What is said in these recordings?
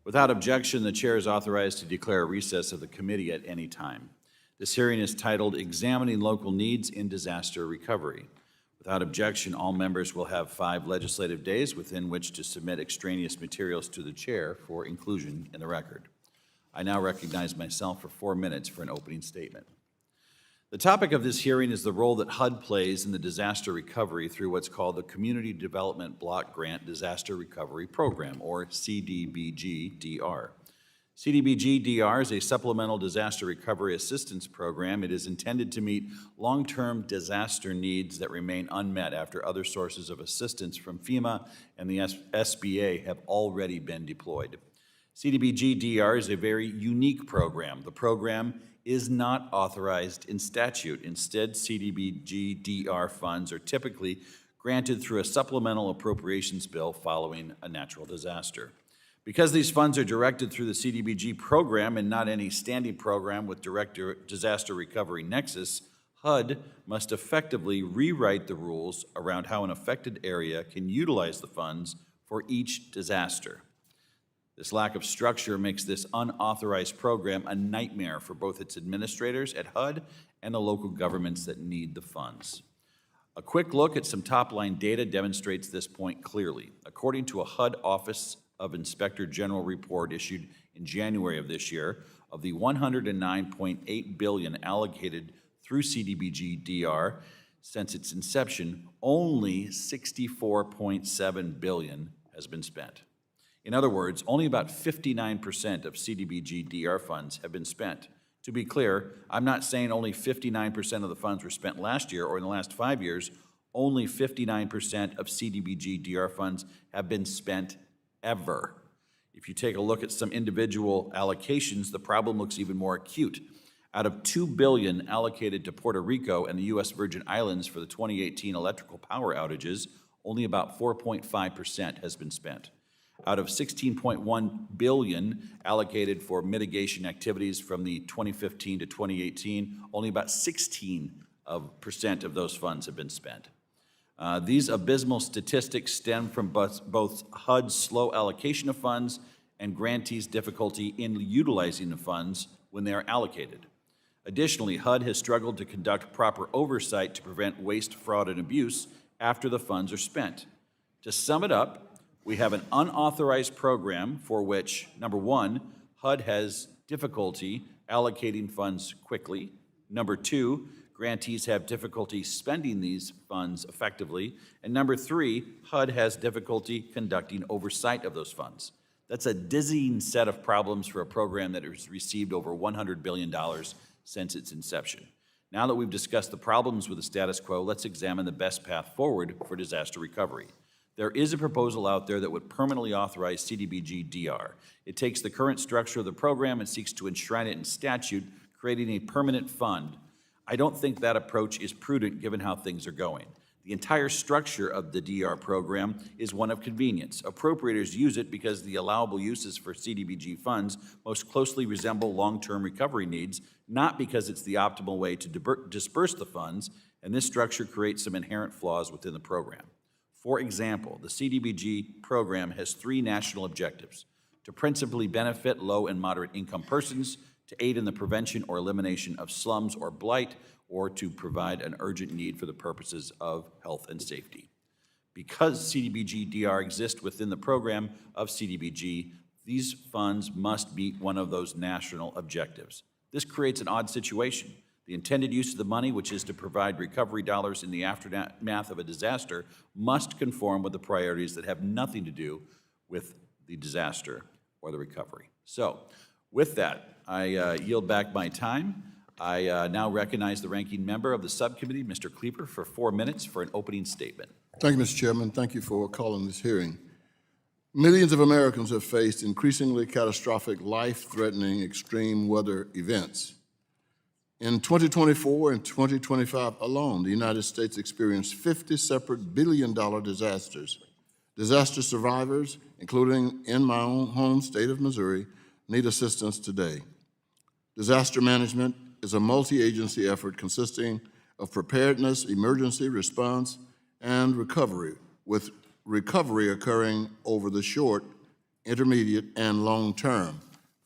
Without objection, the chair is authorized to declare a recess of the committee at any time. This hearing is titled Examining Local Needs in Disaster Recovery. Without objection, all members will have 5 legislative days within which to submit extraneous materials to the chair for inclusion in the record. I now recognize myself for 4 minutes for an opening statement. The topic of this hearing is the role that HUD plays in the disaster recovery through what's called the Community Development Block Grant Disaster Recovery Program, or CDBG-DR. CDBG-DR is a supplemental disaster recovery assistance program. It is intended to meet long-term disaster needs that remain unmet after other sources of assistance from FEMA and the SBA have already been deployed. CDBG-DR is a very unique program. The program is not authorized in statute. Instead, CDBG-DR funds are typically granted through a supplemental appropriations bill following a natural disaster. Because these funds are directed through the CDBG program and not any standing program with direct disaster recovery nexus, HUD must effectively rewrite the rules around how an affected area can utilize the funds for each disaster. This lack of structure makes this unauthorized program a nightmare for both its administrators at HUD and the local governments that need the funds. A quick look at some top-line data demonstrates this point clearly. According to a HUD Office of Inspector General report issued in January of this year, of the $109.8 billion allocated through CDBG-DR since its inception, only $64.7 billion has been spent. In other words, only about 59% of CDBG-DR funds have been spent. To be clear, I'm not saying only 59% of the funds were spent last year or in the last 5 years. Only 59% of CDBG-DR funds have been spent ever. If you take a look at some individual allocations, the problem looks even more acute. Out of $2 billion allocated to Puerto Rico and the U.S. Virgin Islands for the 2018 electrical power outages, only about 4.5% has been spent. Out of $16.1 billion allocated for mitigation activities from the 2015 to 2018, only about 16% of those funds have been spent. These abysmal statistics stem from both HUD's slow allocation of funds and grantees' difficulty in utilizing the funds when they are allocated. Additionally, HUD has struggled to conduct proper oversight to prevent waste, fraud, and abuse after the funds are spent. To sum it up, we have an unauthorized program for which, number one, HUD has difficulty allocating funds quickly. Number two, grantees have difficulty spending these funds effectively. And number three, HUD has difficulty conducting oversight of those funds. That's a dizzying set of problems for a program that has received over $100 billion since its inception. Now that we've discussed the problems with the status quo, let's examine the best path forward for disaster recovery. There is a proposal out there that would permanently authorize CDBG-DR. It takes the current structure of the program and seeks to enshrine it in statute, creating a permanent fund. I don't think that approach is prudent given how things are going. The entire structure of the DR program is one of convenience. Appropriators use it because the allowable uses for CDBG funds most closely resemble long-term recovery needs, not because it's the optimal way to disperse the funds, and this structure creates some inherent flaws within the program. For example, the CDBG program has 3 national objectives: to principally benefit low and moderate income persons, to aid in the prevention or elimination of slums or blight, or to provide an urgent need for the purposes of health and safety. Because CDBG-DR exists within the program of CDBG, these funds must meet one of those national objectives. This creates an odd situation. The intended use of the money, which is to provide recovery dollars in the aftermath of a disaster, must conform with the priorities that have nothing to do with the disaster or the recovery. So, with that, I yield back my time. I now recognize the ranking member of the subcommittee, Mr. Cleaver, for 4 minutes for an opening statement. Thank you, Mr. Chairman. Thank you for calling this hearing. Millions of Americans have faced increasingly catastrophic, life-threatening extreme weather events. In 2024 and 2025 alone, the United States experienced 50 separate billion-dollar disasters. Disaster survivors, including in my own home state of Missouri, need assistance today. Disaster management is a multi-agency effort consisting of preparedness, emergency response, and recovery, with recovery occurring over the short intermediate, and long-term.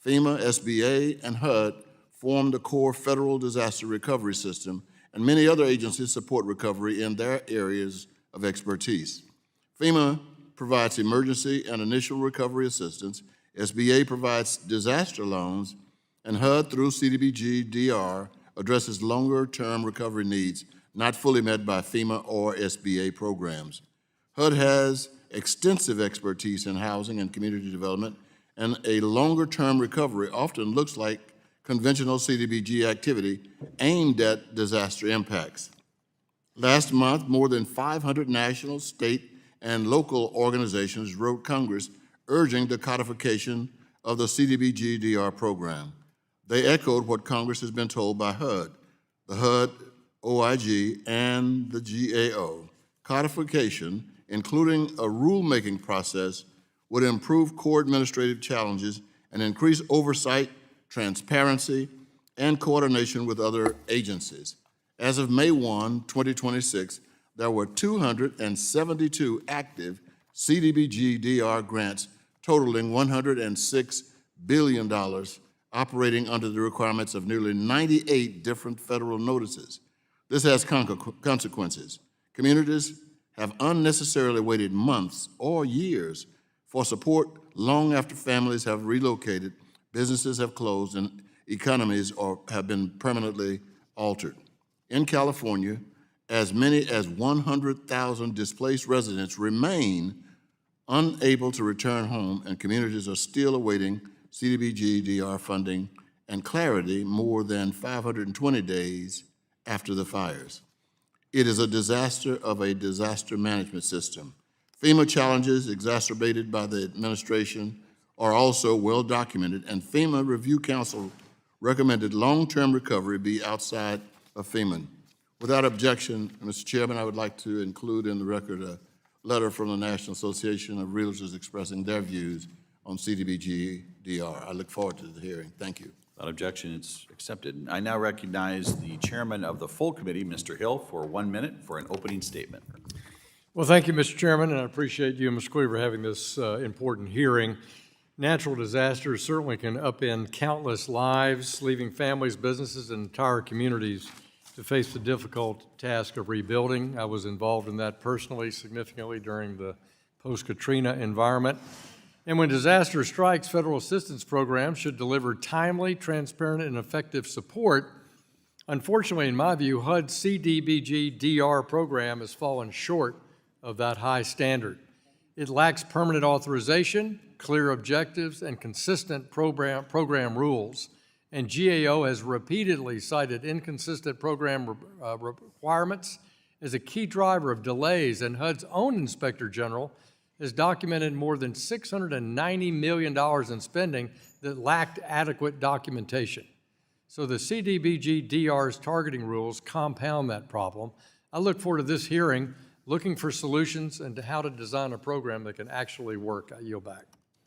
FEMA, SBA, and HUD form the core federal disaster recovery system, and many other agencies support recovery in their areas of expertise. FEMA provides emergency and initial recovery assistance, SBA provides disaster loans, and HUD through CDBG-DR addresses longer-term recovery needs not fully met by FEMA or SBA programs. HUD has extensive expertise in housing and community development, and a longer-term recovery often looks like conventional CDBG activity aimed at disaster impacts. Last month, more than 500 national, state, and local organizations wrote Congress urging the codification of the CDBG-DR program. They echoed what Congress has been told by HUD, the HUD, OIG, and the GAO. Codification, including a rulemaking process, would improve core administrative challenges and increase oversight, transparency, and coordination with other agencies. As of May 1, 2026, there were 272 active CDBG-DR grants totaling $106 billion, operating under the requirements of nearly 98 different federal notices. This has consequences. Communities have unnecessarily waited months or years for support long after families have relocated, businesses have closed, and economies have been permanently altered. In California, as many as 100,000 displaced residents remain unable to return home, and communities are still awaiting CDBG-DR funding and clarity more than 520 days after the fires. It is a disaster of a disaster management system. FEMA challenges exacerbated by the administration are also well documented, and FEMA Review Council recommended long-term recovery be outside of FEMA. Without objection, Mr. Chairman, I would like to include in the record a letter from the National Association of Realtors expressing their views on CDBG-DR. I look forward to the hearing. Thank you. Without objection, it's accepted. I now recognize the chairman of the full committee, Mr. Hill, for 1 minute for an opening statement. Well, thank you, Mr. Chairman, and I appreciate you and Ms. Cleaver having this important hearing. Natural disasters certainly can upend countless lives, leaving families, businesses, and entire communities to face the difficult task of rebuilding. I was involved in that personally, significantly during the post-Katrina environment. And when disaster strikes, federal assistance programs should deliver timely, transparent, and effective support. Unfortunately, in my view, HUD's CDBG-DR program has fallen short of that high standard. It lacks permanent authorization, clear objectives, and consistent program rules. And GAO has repeatedly cited inconsistent program requirements as a key driver of delays, and HUD's own Inspector General has documented more than $690 million in spending that lacked adequate documentation. So the CDBG-DR's targeting rules compound that problem. I look forward to this hearing, looking for solutions and to how to design a program that can actually work. I yield back.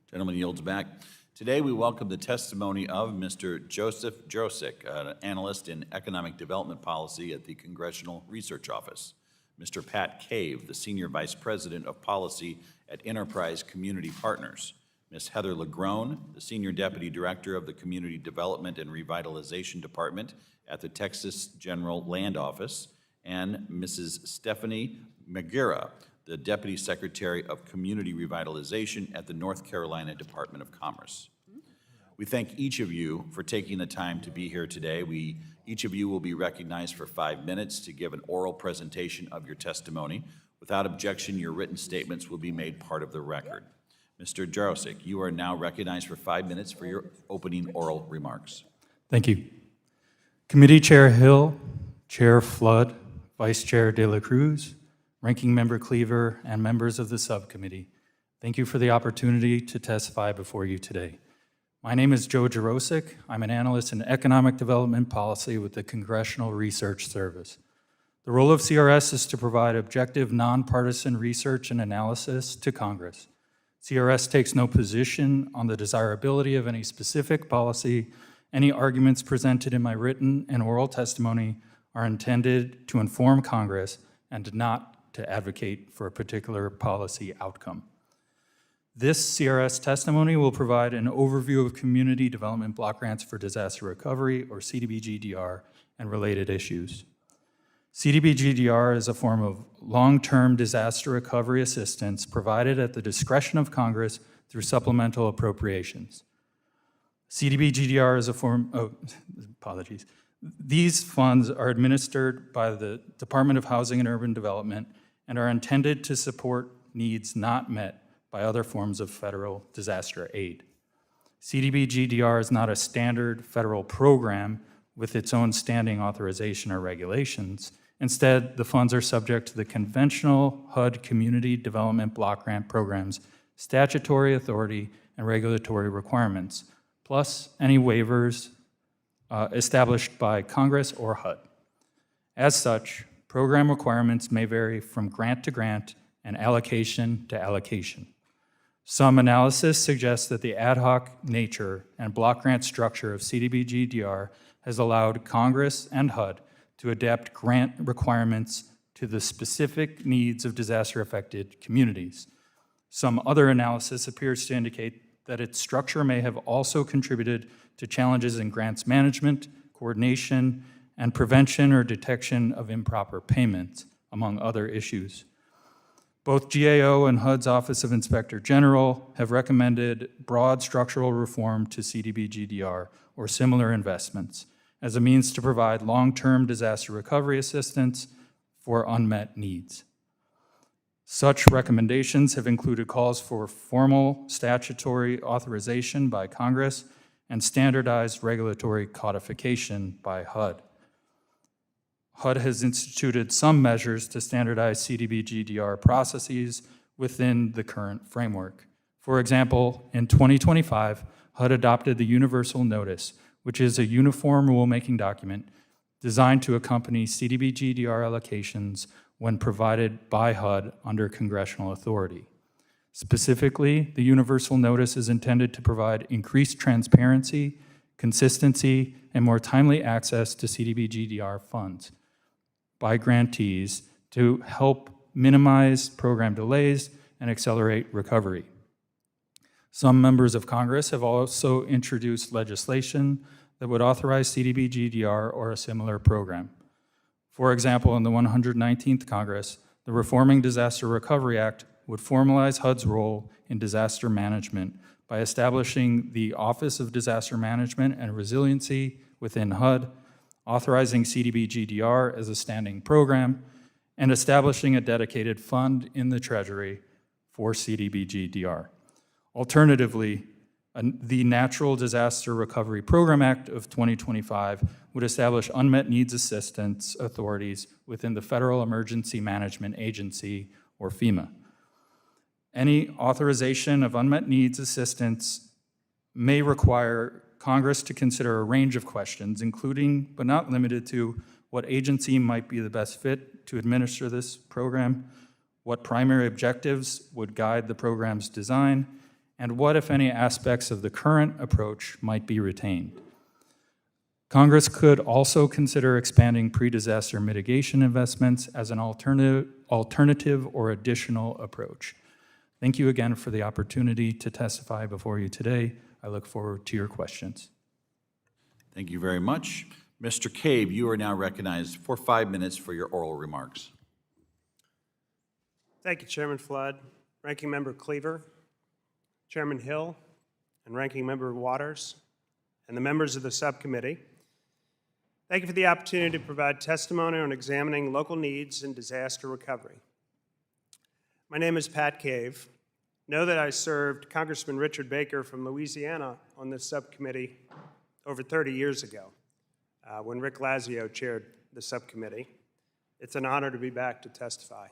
Gentleman yields back. Today, we welcome the testimony of Mr. Jaroscak, an analyst in economic development policy at the Congressional Research Office. Mr. Pat Cave, the Senior Vice President of Policy at Enterprise Community Partners. Ms. Heather Lagrone, the Senior Deputy Director of the Community Development and Revitalization Department at the Texas General Land Office, and Mrs. Stephanie McGarrah, the Deputy Secretary of Community Revitalization at the North Carolina Department of Commerce. We thank each of you for taking the time to be here today. Each of you will be recognized for 5 minutes to give an oral presentation of your testimony. Without objection, your written statements will be made part of the record. Mr. Jaroscak, you are now recognized for 5 minutes for your opening oral remarks. Thank you. Committee Chair Hill, Chair Flood, Vice Chair De La Cruz, Ranking Member Cleaver, and members of the subcommittee, thank you for the opportunity to testify before you today. My name is Joe Jaroscak. I'm an analyst in economic development policy with the Congressional Research Service. The role of CRS is to provide objective, nonpartisan research and analysis to Congress. CRS takes no position on the desirability of any specific policy. Any arguments presented in my written and oral testimony are intended to inform Congress and not to advocate for a particular policy outcome. This CRS testimony will provide an overview of community development block grants for disaster recovery, or CDBG-DR, and related issues. CDBG-DR is a form of long-term disaster recovery assistance provided at the discretion of Congress through supplemental appropriations. CDBG-DR is a form of, apologies. These funds are administered by the Department of Housing and Urban Development and are intended to support needs not met by other forms of federal disaster aid. CDBG-DR is not a standard federal program with its own standing authorization or regulations. Instead, the funds are subject to the conventional HUD Community Development Block Grant Program's statutory authority and regulatory requirements, plus any waivers established by Congress or HUD. As such, program requirements may vary from grant to grant and allocation to allocation. Some analysis suggests that the ad hoc nature and block grant structure of CDBG-DR has allowed Congress and HUD to adapt grant requirements to the specific needs of disaster-affected communities. Some other analysis appears to indicate that its structure may have also contributed to challenges in grants management, coordination, and prevention or detection of improper payments, among other issues. Both GAO and HUD's Office of Inspector General have recommended broad structural reform to CDBG-DR or similar investments as a means to provide long-term disaster recovery assistance for unmet needs. Such recommendations have included calls for formal statutory authorization by Congress and standardized regulatory codification by HUD. HUD has instituted some measures to standardize CDBG-DR processes within the current framework. For example, in 2025, HUD adopted the Universal Notice, which is a uniform rulemaking document designed to accompany CDBG-DR allocations when provided by HUD under congressional authority. Specifically, the Universal Notice is intended to provide increased transparency, consistency, and more timely access to CDBG-DR funds by grantees to help minimize program delays and accelerate recovery. Some members of Congress have also introduced legislation that would authorize CDBG-DR or a similar program. For example, in the 119th Congress, the Reforming Disaster Recovery Act would formalize HUD's role in disaster management by establishing the Office of Disaster Management and Resiliency within HUD, authorizing CDBG-DR as a standing program, and establishing a dedicated fund in the Treasury for CDBG-DR. Alternatively, the Natural Disaster Recovery Program Act of 2025 would establish unmet needs assistance authorities within the Federal Emergency Management Agency, or FEMA. Any authorization of unmet needs assistance may require Congress to consider a range of questions, including, but not limited to, what agency might be the best fit to administer this program, what primary objectives would guide the program's design, and what, if any, aspects of the current approach might be retained. Congress could also consider expanding pre-disaster mitigation investments as an alternative or additional approach. Thank you again for the opportunity to testify before you today. I look forward to your questions. Thank you very much. Mr. Cave, you are now recognized for 5 minutes for your oral remarks. Thank you, Chairman Flood, Ranking Member Cleaver, Chairman Hill, and Ranking Member Waters, and the members of the subcommittee. Thank you for the opportunity to provide testimony on examining local needs in disaster recovery. My name is Pat Cave. Know that I served Congressman Richard Baker from Louisiana on this subcommittee over 30 years ago when Rick Lazio chaired the subcommittee. It's an honor to be back to testify.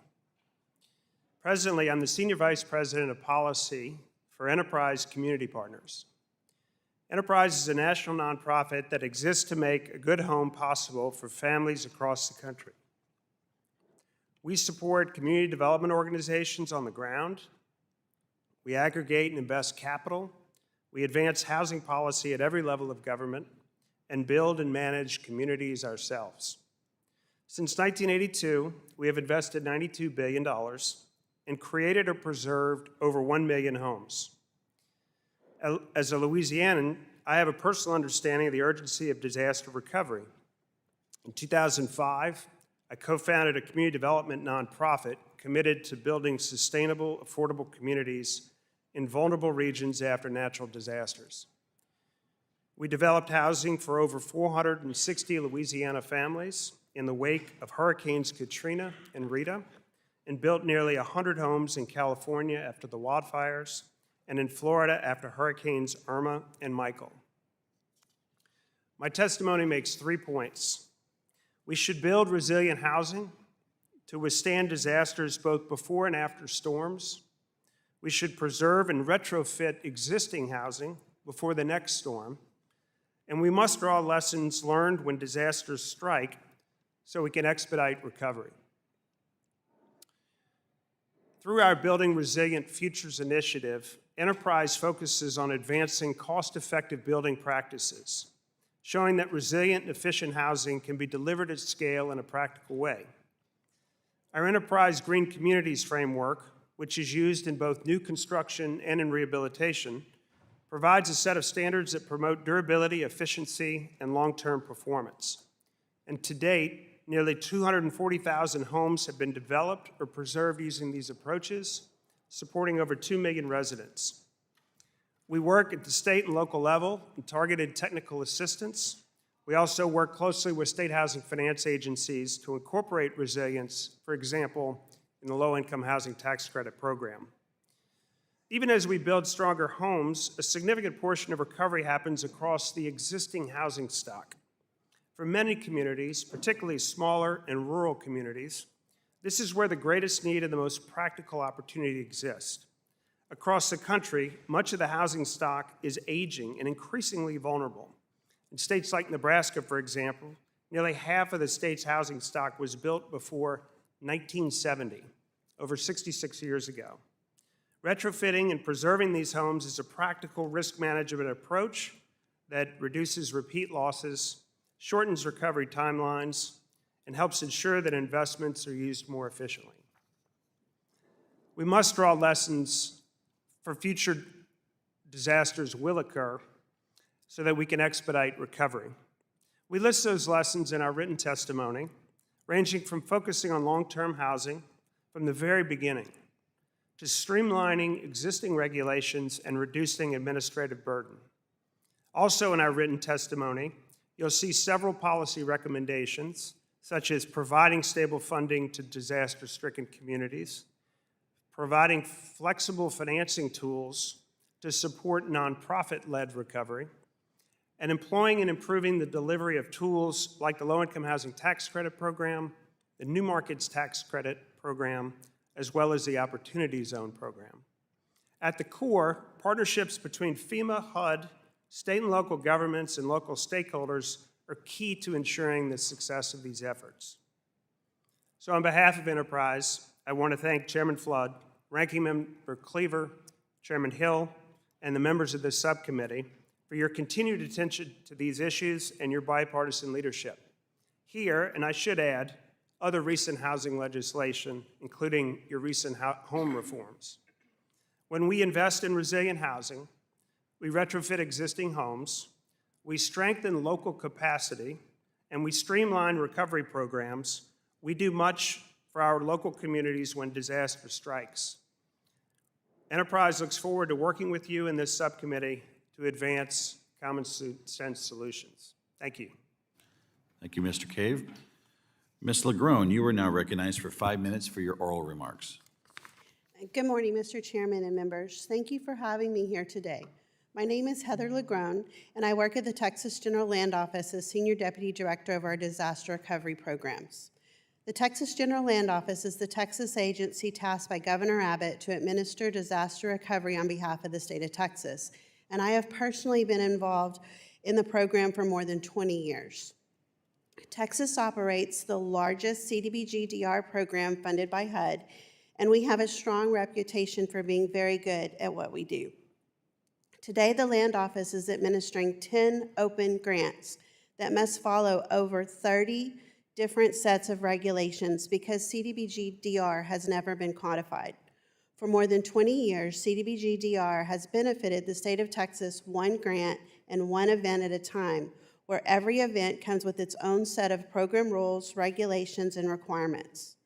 Presently, I'm the Senior Vice President of Policy for Enterprise Community Partners. Enterprise is a national nonprofit that exists to make a good home possible for families across the country. We support community development organizations on the ground. We aggregate and invest capital. We advance housing policy at every level of government and build and manage communities ourselves. Since 1982, we have invested $92 billion and created or preserved over 1 million homes. As a Louisianan, I have a personal understanding of the urgency of disaster recovery. In 2005, I co-founded a community development nonprofit committed to building sustainable, affordable communities in vulnerable regions after natural disasters. We developed housing for over 460 Louisiana families in the wake of Hurricanes Katrina and Rita, and built nearly 100 homes in California after the wildfires, and in Florida after Hurricanes Irma and Michael. My testimony makes 3 points. We should build resilient housing to withstand disasters both before and after storms. We should preserve and retrofit existing housing before the next storm. And we must draw lessons learned when disasters strike so we can expedite recovery. Through our Building Resilient Futures initiative, Enterprise focuses on advancing cost-effective building practices, showing that resilient and efficient housing can be delivered at scale in a practical way. Our Enterprise Green Communities framework, which is used in both new construction and in rehabilitation, provides a set of standards that promote durability, efficiency, and long-term performance. And to date, nearly 240,000 homes have been developed or preserved using these approaches, supporting over 2 million residents. We work at the state and local level in targeted technical assistance. We also work closely with state housing finance agencies to incorporate resilience, for example, in the low-income housing tax credit program. Even as we build stronger homes, a significant portion of recovery happens across the existing housing stock. For many communities, particularly smaller and rural communities, this is where the greatest need and the most practical opportunity exists. Across the country, much of the housing stock is aging and increasingly vulnerable. In states like Nebraska, for example, nearly half of the state's housing stock was built before 1970, over 66 years ago. Retrofitting and preserving these homes is a practical risk management approach that reduces repeat losses, shortens recovery timelines, and helps ensure that investments are used more efficiently. We must draw lessons for future disasters will occur so that we can expedite recovery. We list those lessons in our written testimony, ranging from focusing on long-term housing from the very beginning to streamlining existing regulations and reducing administrative burden. Also in our written testimony, you'll see several policy recommendations, such as providing stable funding to disaster-stricken communities, providing flexible financing tools to support nonprofit-led recovery, and employing and improving the delivery of tools like the Low-Income Housing Tax Credit Program, the New Markets Tax Credit Program, as well as the Opportunity Zone Program. At the core, partnerships between FEMA, HUD, state and local governments, and local stakeholders are key to ensuring the success of these efforts. So on behalf of Enterprise, I want to thank Chairman Flood, Ranking Member Cleaver, Chairman Hill, and the members of this subcommittee for your continued attention to these issues and your bipartisan leadership. Here, and I should add, other recent housing legislation, including your recent home reforms. When we invest in resilient housing, we retrofit existing homes, we strengthen local capacity, and we streamline recovery programs, we do much for our local communities when disaster strikes. Enterprise looks forward to working with you in this subcommittee to advance common sense solutions. Thank you. Thank you, Mr. Cave. Ms. Lagrone, you are now recognized for 5 minutes for your oral remarks. Good morning, Mr. Chairman and members. Thank you for having me here today. My name is Heather Lagrone, and I work at the Texas General Land Office as Senior Deputy Director of our Disaster Recovery Programs. The Texas General Land Office is the Texas agency tasked by Governor Abbott to administer disaster recovery on behalf of the state of Texas, and I have personally been involved in the program for more than 20 years. Texas operates the largest CDBG-DR program funded by HUD, and we have a strong reputation for being very good at what we do. Today, the Land Office is administering 10 open grants that must follow over 30 different sets of regulations because CDBG-DR has never been codified. For more than 20 years, CDBG-DR has benefited the state of Texas one grant and one event at a time, where every event comes with its own set of program rules, regulations, and requirements.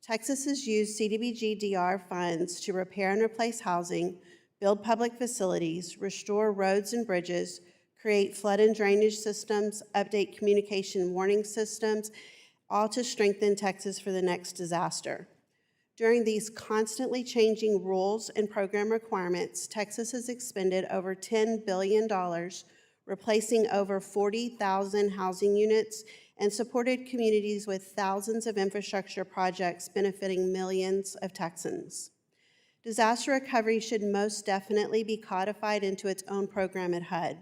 Texas has used CDBG-DR funds to repair and replace housing, build public facilities, restore roads and bridges, create flood and drainage systems, update communication warning systems, all to strengthen Texas for the next disaster. During these constantly changing rules and program requirements, Texas has expended over $10 billion, replacing over 40,000 housing units, and supported communities with thousands of infrastructure projects benefiting millions of Texans. Disaster recovery should most definitely be codified into its own program at HUD,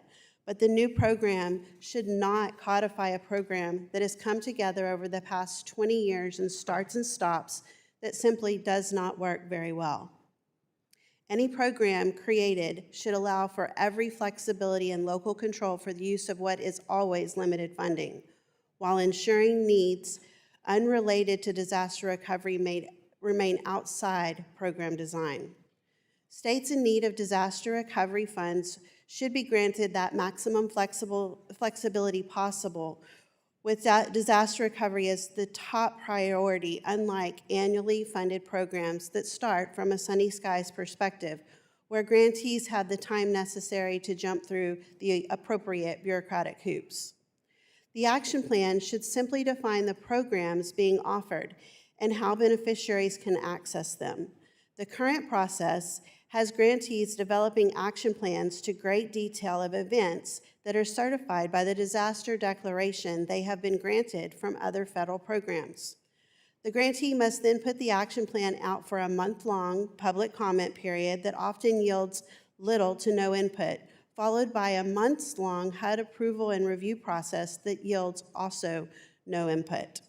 but the new program should not codify a program that has come together over the past 20 years and starts and stops that simply does not work very well. Any program created should allow for every flexibility and local control for the use of what is always limited funding, while ensuring needs unrelated to disaster recovery remain outside program design. States in need of disaster recovery funds should be granted that maximum flexibility possible, with disaster recovery as the top priority, unlike annually funded programs that start from a sunny skies perspective, where grantees have the time necessary to jump through the appropriate bureaucratic hoops. The action plan should simply define the programs being offered and how beneficiaries can access them. The current process has grantees developing action plans to great detail of events that are certified by the disaster declaration they have been granted from other federal programs. The grantee must then put the action plan out for a month-long public comment period that often yields little to no input, followed by a months-long HUD approval and review process that yields also no input,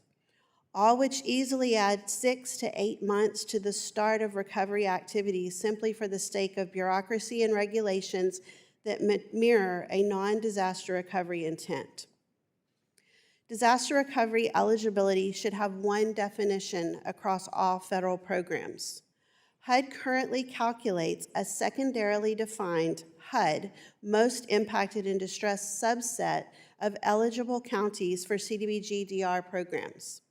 all which easily add 6 to 8 months to the start of recovery activities simply for the sake of bureaucracy and regulations that mirror a non-disaster recovery intent. Disaster recovery eligibility should have one definition across all federal programs. HUD currently calculates a secondarily defined HUD, most impacted and distressed subset of eligible counties for CDBG-DR programs.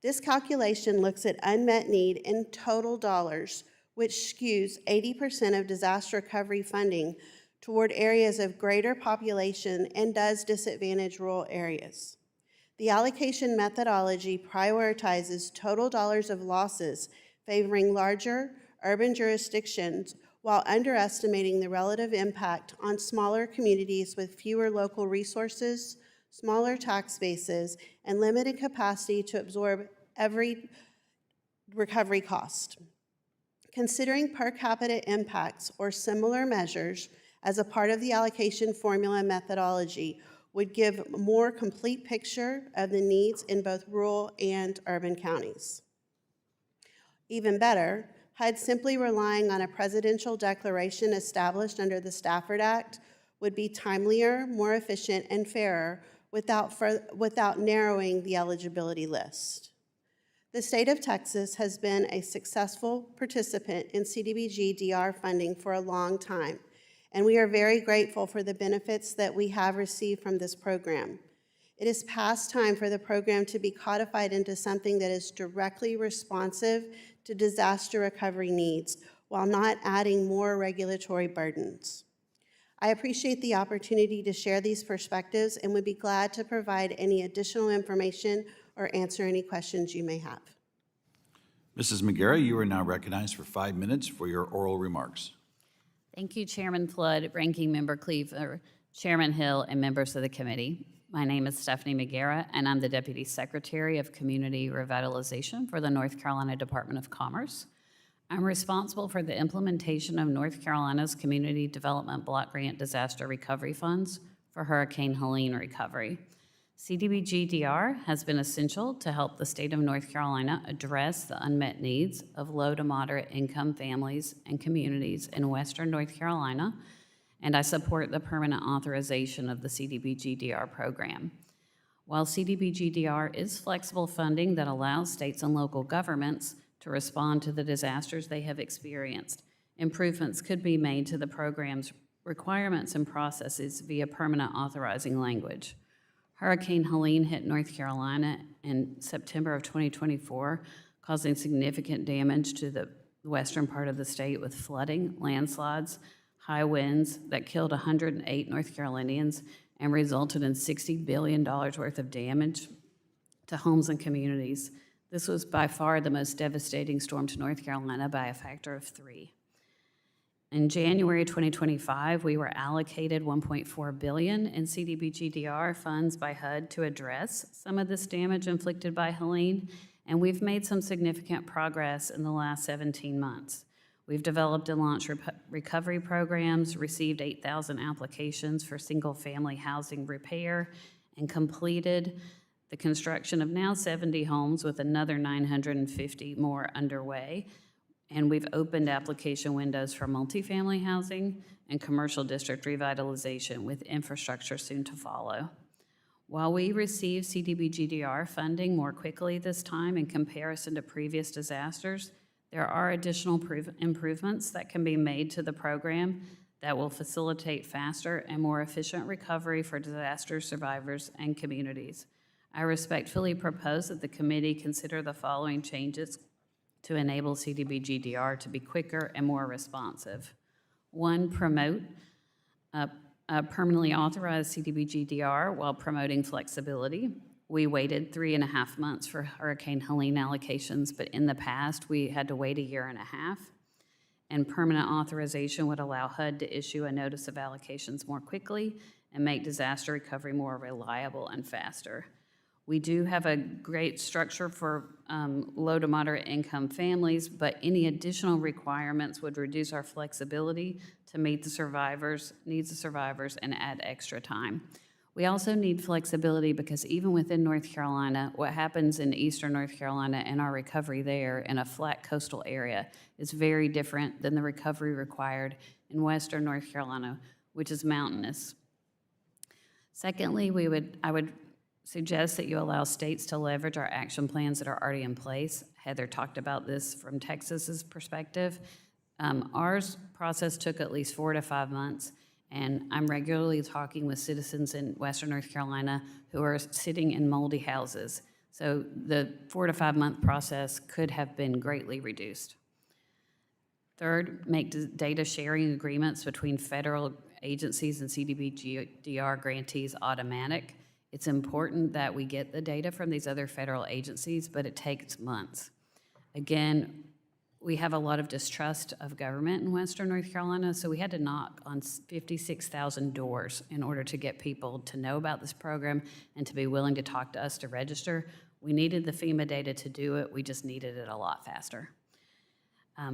This calculation looks at unmet need in total dollars, which skews 80% of disaster recovery funding toward areas of greater population and does disadvantage rural areas. The allocation methodology prioritizes total dollars of losses, favoring larger urban jurisdictions while underestimating the relative impact on smaller communities with fewer local resources, smaller tax bases, and limited capacity to absorb every recovery cost. Considering per capita impacts or similar measures as a part of the allocation formula methodology would give a more complete picture of the needs in both rural and urban counties. Even better, HUD simply relying on a presidential declaration established under the Stafford Act would be timelier, more efficient, and fairer without narrowing the eligibility list. The state of Texas has been a successful participant in CDBG-DR funding for a long time, and we are very grateful for the benefits that we have received from this program. It is past time for the program to be codified into something that is directly responsive to disaster recovery needs while not adding more regulatory burdens. I appreciate the opportunity to share these perspectives and would be glad to provide any additional information or answer any questions you may have. Mrs. McGarrah, you are now recognized for 5 minutes for your oral remarks. Thank you, Chairman Flood, Ranking Member Cleaver, Chairman Hill, and members of the committee. My name is Stephanie McGarrah, and I'm the Deputy Secretary of Community Revitalization for the North Carolina Department of Commerce. I'm responsible for the implementation of North Carolina's Community Development Block Grant Disaster Recovery Funds for Hurricane Helene recovery. CDBG-DR has been essential to help the state of North Carolina address the unmet needs of low to moderate income families and communities in Western North Carolina, and I support the permanent authorization of the CDBG-DR program. While CDBG-DR is flexible funding that allows states and local governments to respond to the disasters they have experienced. Improvements could be made to the program's requirements and processes via permanent authorizing language. Hurricane Helene hit North Carolina in September of 2024, causing significant damage to the western part of the state with flooding, landslides, high winds that killed 108 North Carolinians and resulted in $60 billion worth of damage to homes and communities. This was by far the most devastating storm to North Carolina by a factor of 3. In January 2025, we were allocated $1.4 billion in CDBG-DR funds by HUD to address some of this damage inflicted by Helene, and we've made some significant progress in the last 17 months. We've developed and launched recovery programs, received 8,000 applications for single-family housing repair, and completed the construction of now 70 homes with another 950 more underway. And we've opened application windows for multifamily housing and commercial district revitalization with infrastructure soon to follow. While we received CDBG-DR funding more quickly this time in comparison to previous disasters, there are additional improvements that can be made to the program that will facilitate faster and more efficient recovery for disaster survivors and communities. I respectfully propose that the committee consider the following changes to enable CDBG-DR to be quicker and more responsive. 1, promote permanently authorize CDBG-DR while promoting flexibility. We waited 3.5 months for Hurricane Helene allocations, but in the past, we had to wait 1.5 years. And permanent authorization would allow HUD to issue a notice of allocations more quickly and make disaster recovery more reliable and faster. We do have a great structure for low to moderate income families, but any additional requirements would reduce our flexibility to meet the needs of survivors and add extra time. We also need flexibility because even within North Carolina, what happens in eastern North Carolina and our recovery there in a flat coastal area is very different than the recovery required in western North Carolina, which is mountainous. Secondly, I would suggest that you allow states to leverage our action plans that are already in place. Heather talked about this from Texas's perspective. Our process took at least 4 to 5 months, and I'm regularly talking with citizens in Western North Carolina who are sitting in moldy houses. So the 4 to 5 month process could have been greatly reduced. Third, make data sharing agreements between federal agencies and CDBG-DR grantees automatic. It's important that we get the data from these other federal agencies, but it takes months. Again, we have a lot of distrust of government in Western North Carolina, so we had to knock on 56,000 doors in order to get people to know about this program and to be willing to talk to us to register. We needed the FEMA data to do it, we just needed it a lot faster.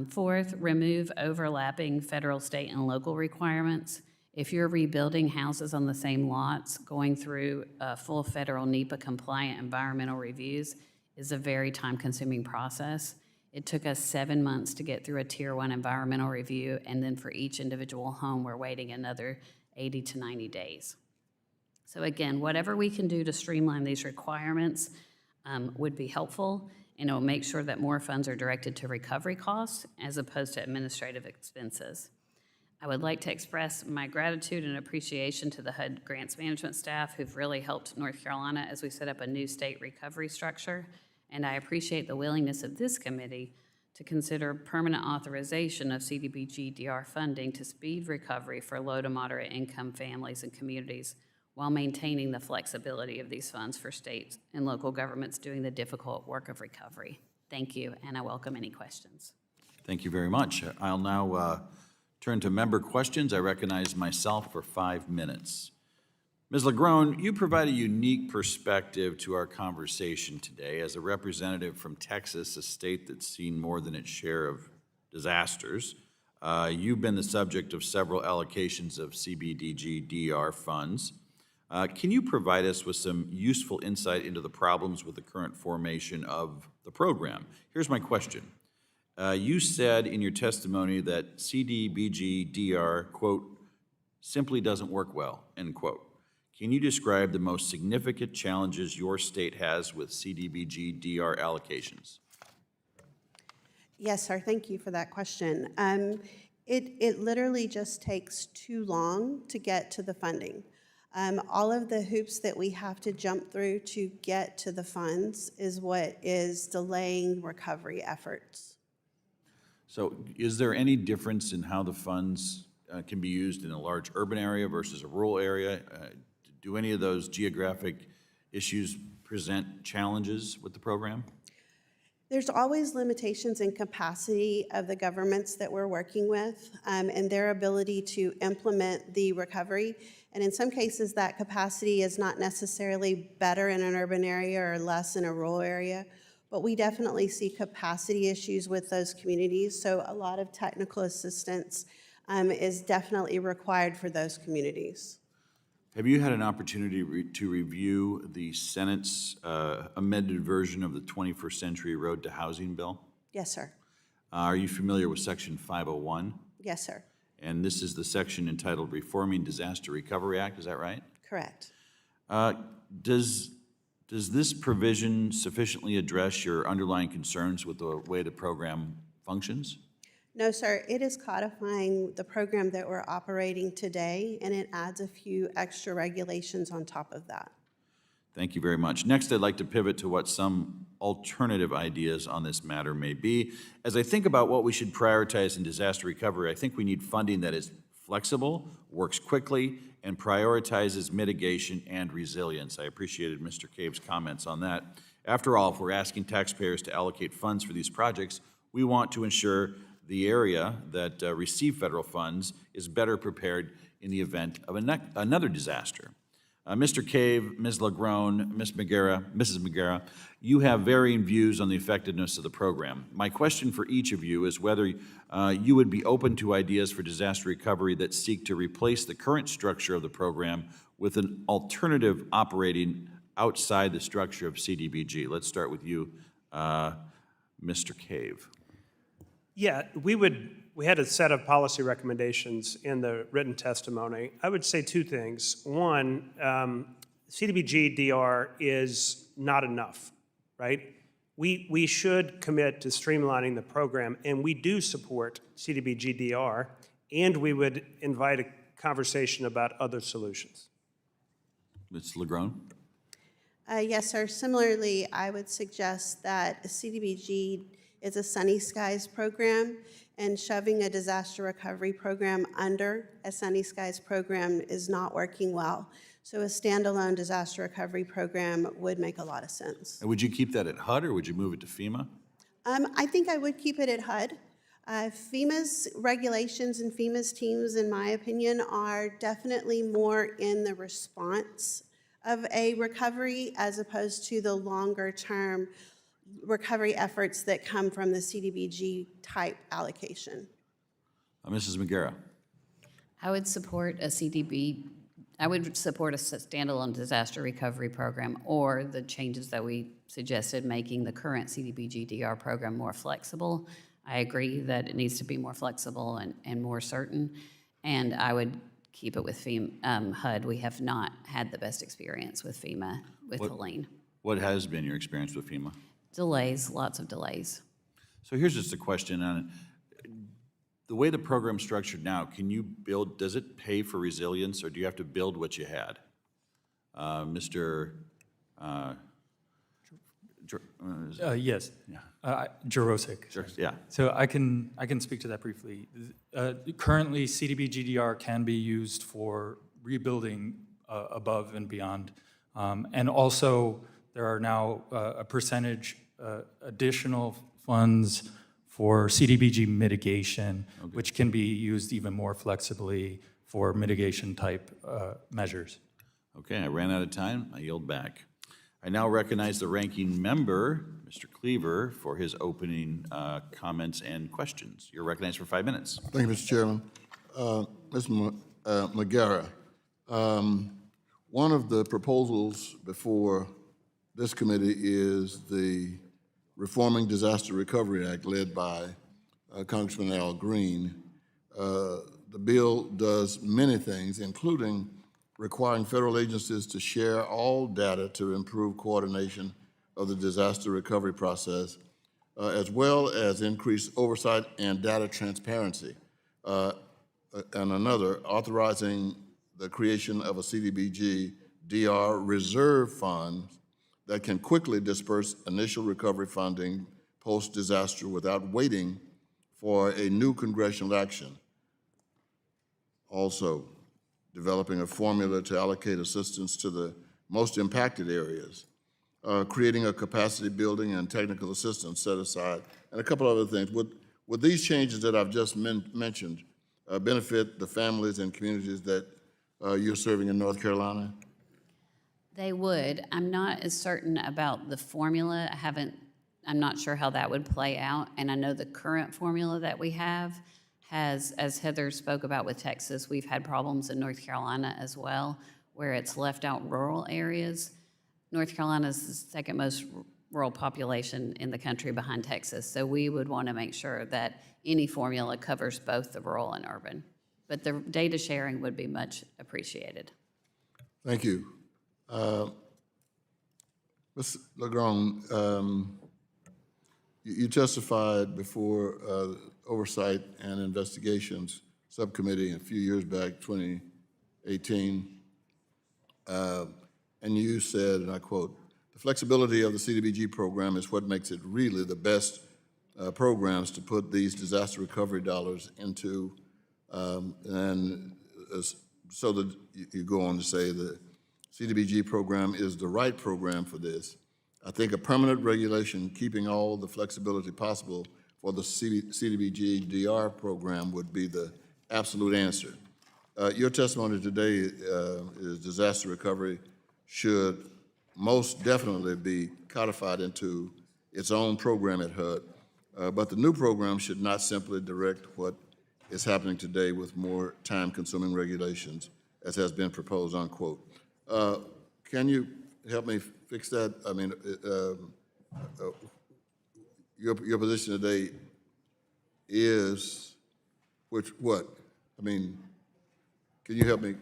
Fourth, remove overlapping federal, state, and local requirements. If you're rebuilding houses on the same lots, going through full federal NEPA compliant environmental reviews is a very time-consuming process. It took us 7 months to get through a Tier 1 environmental review, and then for each individual home, we're waiting another 80 to 90 days. So again, whatever we can do to streamline these requirements would be helpful, and it will make sure that more funds are directed to recovery costs as opposed to administrative expenses. I would like to express my gratitude and appreciation to the HUD grants management staff who've really helped North Carolina as we set up a new state recovery structure, and I appreciate the willingness of this committee to consider permanent authorization of CDBG-DR funding to speed recovery for low to moderate income families and communities while maintaining the flexibility of these funds for states and local governments doing the difficult work of recovery. Thank you, and I welcome any questions. Thank you very much. I'll now turn to member questions. I recognize myself for 5 minutes. Ms. Lagrone, you provide a unique perspective to our conversation today. As a representative from Texas, a state that's seen more than its share of disasters, you've been the subject of several allocations of CDBG-DR funds. Can you provide us with some useful insight into the problems with the current formation of the program? Here's my question. You said in your testimony that CDBG-DR, quote, simply doesn't work well, end quote. Can you describe the most significant challenges your state has with CDBG-DR allocations? Yes, sir. Thank you for that question. It literally just takes too long to get to the funding. All of the hoops that we have to jump through to get to the funds is what is delaying recovery efforts. So is there any difference in how the funds can be used in a large urban area versus a rural area? Do any of those geographic issues present challenges with the program? There's always limitations in capacity of the governments that we're working with and their ability to implement the recovery. And in some cases, that capacity is not necessarily better in an urban area or less in a rural area. But we definitely see capacity issues with those communities. So a lot of technical assistance is definitely required for those communities. Have you had an opportunity to review the Senate's amended version of the 21st Century Road to Housing Bill? Yes, sir. Are you familiar with Section 501? Yes, sir. And this is the section entitled Reforming Disaster Recovery Act, is that right? Correct. Does this provision sufficiently address your underlying concerns with the way the program functions? No, sir. It is codifying the program that we're operating today, and it adds a few extra regulations on top of that. Thank you very much. Next, I'd like to pivot to what some alternative ideas on this matter may be. As I think about what we should prioritize in disaster recovery, I think we need funding that is flexible, works quickly, and prioritizes mitigation and resilience. I appreciated Mr. Cave's comments on that. After all, if we're asking taxpayers to allocate funds for these projects, we want to ensure the area that receive federal funds is better prepared in the event of another disaster. Mr. Cave, Ms. Lagrone, Mrs. McGarrah, you have varying views on the effectiveness of the program. My question for each of you is whether you would be open to ideas for disaster recovery that seek to replace the current structure of the program with an alternative operating outside the structure of CDBG. Let's start with you, Mr. Cave. Yeah, we had a set of policy recommendations in the written testimony. I would say two things. One, CDBG-DR is not enough, right? We should commit to streamlining the program, and we do support CDBG-DR, and we would invite a conversation about other solutions. Ms. Lagrone? Yes, sir. Similarly, I would suggest that CDBG is a Sunny Skies program, and shoving a disaster recovery program under a Sunny Skies program is not working well. So a standalone disaster recovery program would make a lot of sense. And would you keep that at HUD, or would you move it to FEMA? I think I would keep it at HUD. FEMA's regulations and FEMA's teams, in my opinion, are definitely more in the response of a recovery as opposed to the longer-term recovery efforts that come from the CDBG type allocation. Mrs. McGarrah? I would support a standalone disaster recovery program, or the changes that we suggested, making the current CDBG-DR program more flexible. I agree that it needs to be more flexible and more certain, and I would keep it with FEMA, HUD. We have not had the best experience with FEMA with Helene. What has been your experience with FEMA? Delays, lots of delays. So here's just a question on the way the program's structured now. Can you build, does it pay for resilience, or do you have to build what you had? Mr. Yes. Jaroscak. Sure, yeah. So I can speak to that briefly. Currently, CDBG-DR can be used for rebuilding above and beyond. And also, there are now a percentage additional funds for CDBG mitigation, which can be used even more flexibly for mitigation type measures. Okay, I ran out of time. I yield back. I now recognize the ranking member, Mr. Cleaver, for his opening comments and questions. You're recognized for 5 minutes. Thank you, Mr. Chairman. Ms. McGarrah, one of the proposals before this committee is the Reforming Disaster Recovery Act led by Congressman Al Green. The bill does many things, including requiring federal agencies to share all data to improve coordination of the disaster recovery process, as well as increased oversight and data transparency. And another, authorizing the creation of a CDBG-DR reserve fund that can quickly disperse initial recovery funding post-disaster without waiting for a new congressional action. Also, developing a formula to allocate assistance to the most impacted areas, creating a capacity building and technical assistance set aside, and a couple other things. Would these changes that I've just mentioned benefit the families and communities that you're serving in North Carolina? They would. I'm not as certain about the formula. I'm not sure how that would play out. And I know the current formula that we have has, as Heather spoke about with Texas, we've had problems in North Carolina as well, where it's left out rural areas. North Carolina is the second most rural population in the country behind Texas. So we would want to make sure that any formula covers both the rural and urban. But the data sharing would be much appreciated. Thank you. Ms. Lagrone, you testified before Oversight and Investigations Subcommittee a few years back, 2018, and you said, and I quote, "The flexibility of the CDBG program is what makes it really the best programs to put these disaster recovery dollars into," and so that you go on to say the CDBG program is the right program for this. I think a permanent regulation keeping all the flexibility possible for the CDBG-DR program would be the absolute answer. Your testimony today is disaster recovery should most definitely be codified into its own program at HUD, but the new program should not simply direct what is happening today with more time-consuming regulations, as has been proposed, unquote. Can you help me fix that? I mean, your position today is what? I mean, can you help me?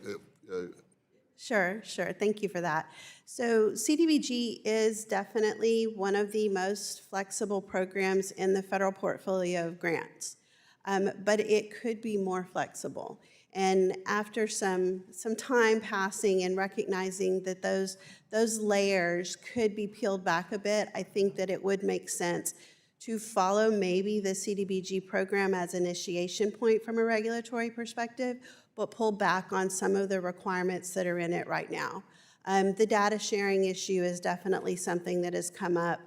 Sure. Thank you for that. So CDBG is definitely one of the most flexible programs in the federal portfolio of grants, but it could be more flexible. And after some time passing and recognizing that those layers could be peeled back a bit, I think that it would make sense to follow maybe the CDBG program as initiation point from a regulatory perspective, but pull back on some of the requirements that are in it right now. The data sharing issue is definitely something that has come up.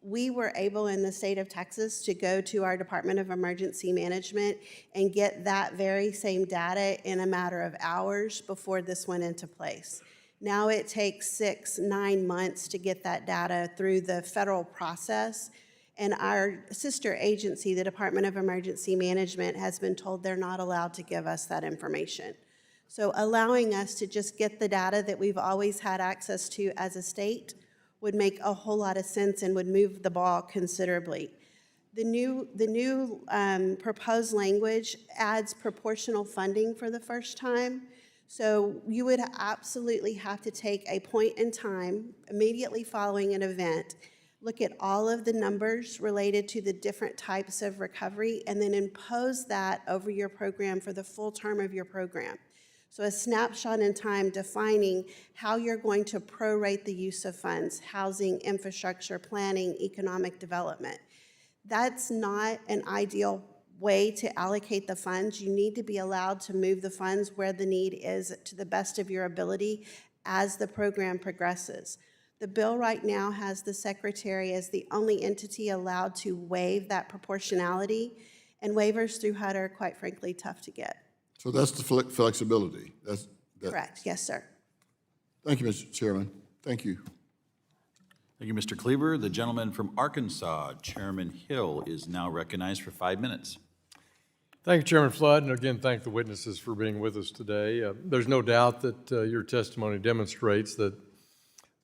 We were able in the state of Texas to go to our Department of Emergency Management and get that very same data in a matter of hours before this went into place. Now it takes 6-9 months to get that data through the federal process, and our sister agency, the Department of Emergency Management, has been told they're not allowed to give us that information. So allowing us to just get the data that we've always had access to as a state would make a whole lot of sense and would move the ball considerably. The new proposed language adds proportional funding for the first time. So you would absolutely have to take a point in time immediately following an event, look at all of the numbers related to the different types of recovery, and then impose that over your program for the full term of your program. So a snapshot in time defining how you're going to prorate the use of funds, housing, infrastructure, planning, economic development. That's not an ideal way to allocate the funds. You need to be allowed to move the funds where the need is to the best of your ability as the program progresses. The bill right now has the Secretary as the only entity allowed to waive that proportionality, and waivers through HUD are, quite frankly, tough to get. So that's the flexibility. Correct. Yes, sir. Thank you, Mr. Chairman. Thank you. Thank you, Mr. Cleaver. The gentleman from Arkansas, Chairman Hill, is now recognized for 5 minutes. Thank you, Chairman Flood, and again, thank the witnesses for being with us today. There's no doubt that your testimony demonstrates that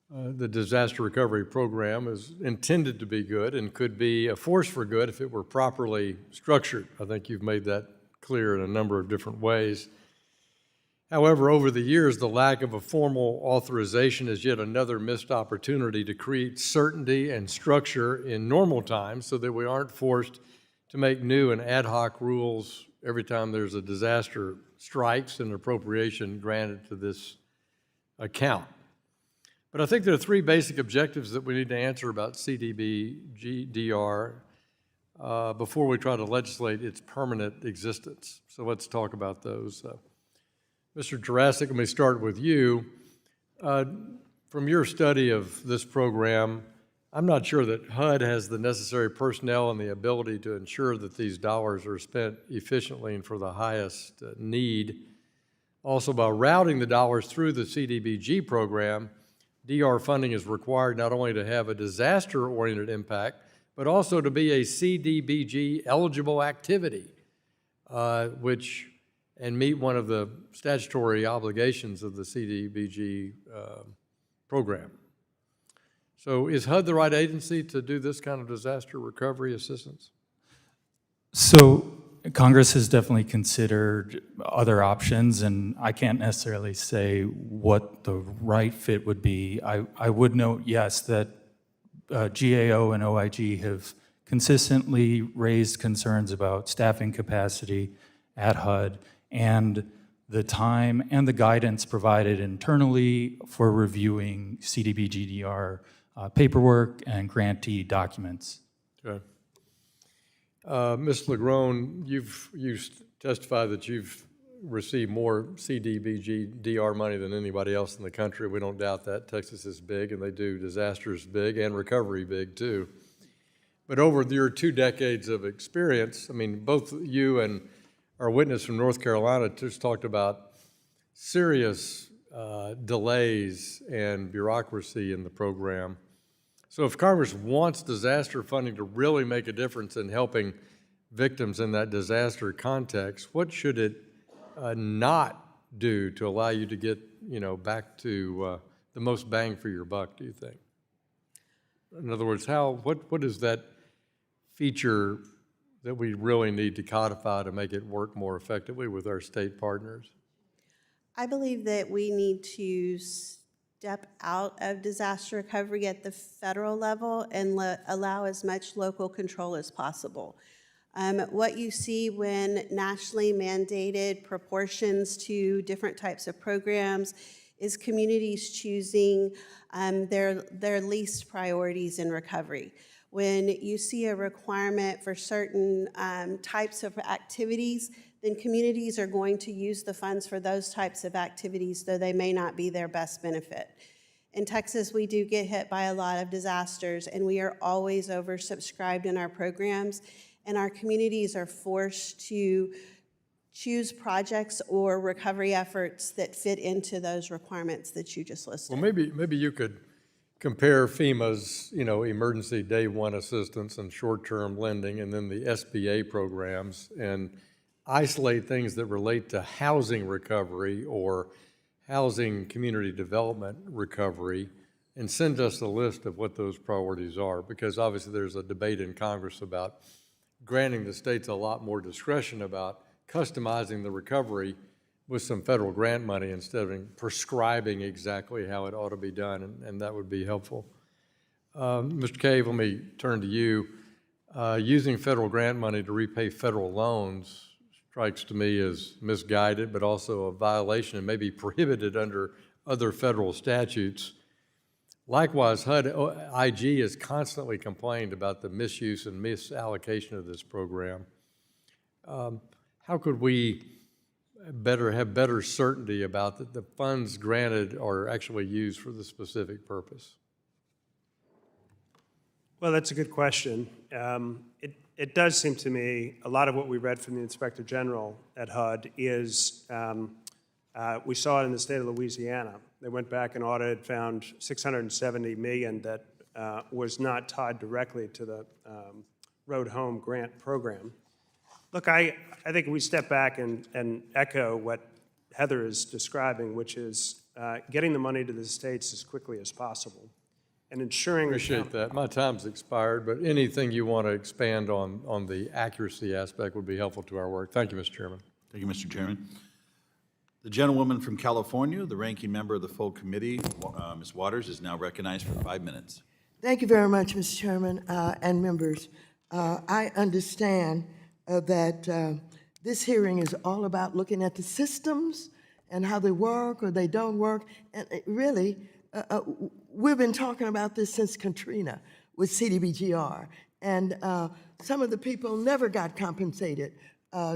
the disaster recovery program is intended to be good and could be a force for good if it were properly structured. I think you've made that clear in a number of different ways. However, over the years, the lack of a formal authorization is yet another missed opportunity to create certainty and structure in normal times so that we aren't forced to make new and ad hoc rules every time there's a disaster strikes and appropriation granted to this account. But I think there are three basic objectives that we need to answer about CDBG-DR before we try to legislate its permanent existence. So let's talk about those. Mr. Jaroscak, let me start with you. From your study of this program, I'm not sure that HUD has the necessary personnel and the ability to ensure that these dollars are spent efficiently and for the highest need. Also, by routing the dollars through the CDBG program, DR funding is required not only to have a disaster-oriented impact, but also to be a CDBG-eligible activity, and meet one of the statutory obligations of the CDBG program. So is HUD the right agency to do this kind of disaster recovery assistance? So Congress has definitely considered other options, and I can't necessarily say what the right fit would be. I would note, yes, that GAO and OIG have consistently raised concerns about staffing capacity at HUD and the time and the guidance provided internally for reviewing CDBG-DR paperwork and grantee documents. Okay. Ms. Lagrone, you've testified that you've received more CDBG-DR money than anybody else in the country. We don't doubt that. Texas is big, and they do disasters big and recovery big, too. But over your 2 decades of experience, I mean, both you and our witness from North Carolina just talked about serious delays and bureaucracy in the program. So if Congress wants disaster funding to really make a difference in helping victims in that disaster context, what should it not do to allow you to get, back to the most bang for your buck, do you think? In other words, what is that feature that we really need to codify to make it work more effectively with our state partners? I believe that we need to step out of disaster recovery at the federal level and allow as much local control as possible. What you see when nationally mandated proportions to different types of programs is communities choosing their least priorities in recovery. When you see a requirement for certain types of activities, then communities are going to use the funds for those types of activities, though they may not be their best benefit. In Texas, we do get hit by a lot of disasters, and we are always oversubscribed in our programs, and our communities are forced to choose projects or recovery efforts that fit into those requirements that you just listed. Well, maybe you could compare FEMA's, emergency day one assistance and short-term lending, and then the SBA programs, and isolate things that relate to housing recovery or housing community development recovery, and send us a list of what those priorities are, because obviously there's a debate in Congress about granting the states a lot more discretion about customizing the recovery with some federal grant money instead of prescribing exactly how it ought to be done, and that would be helpful. Mr. Cave, let me turn to you. Using federal grant money to repay federal loans strikes to me as misguided, but also a violation and maybe prohibited under other federal statutes. Likewise, HUD IG has constantly complained about the misuse and misallocation of this program. How could we have better certainty about that the funds granted are actually used for the specific purpose? Well, that's a good question. It does seem to me a lot of what we read from the Inspector General at HUD is we saw it in the state of Louisiana. They went back and audited, found $670 million that was not tied directly to the Road Home Grant Program. Look, I think we step back and echo what Heather is describing, which is getting the money to the states as quickly as possible and ensuring— Appreciate that. My time's expired, but anything you want to expand on the accuracy aspect would be helpful to our work. Thank you, Mr. Chairman. Thank you, Mr. Chairman. The gentlewoman from California, the ranking member of the full committee, Ms. Waters, is now recognized for 5 minutes. Thank you very much, Mr. Chairman and members. I understand that this hearing is all about looking at the systems and how they work or they don't work. And really, we've been talking about this since Katrina with CDBG-DR. And some of the people never got compensated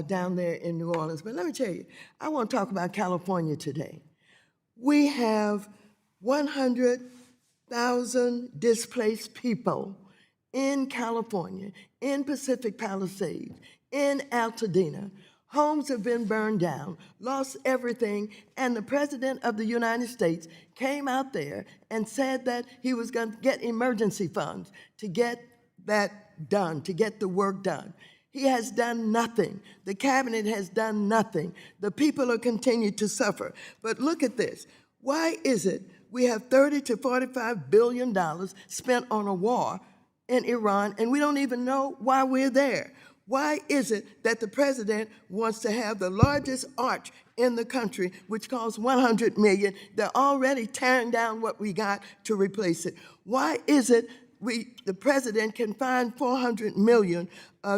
down there in New Orleans. But let me tell you, I want to talk about California today. We have 100,000 displaced people in California, in Pacific Palisades, in Altadena. Homes have been burned down, lost everything, and the President of the United States came out there and said that he was going to get emergency funds to get that done, to get the work done. He has done nothing. The cabinet has done nothing. The people are continuing to suffer. But look at this. Why is it we have $30 to $45 billion spent on a war in Iran, and we don't even know why we're there? Why is it that the president wants to have the largest arch in the country, which costs $100 million? They're already tearing down what we got to replace it. Why is it the president can find $400 million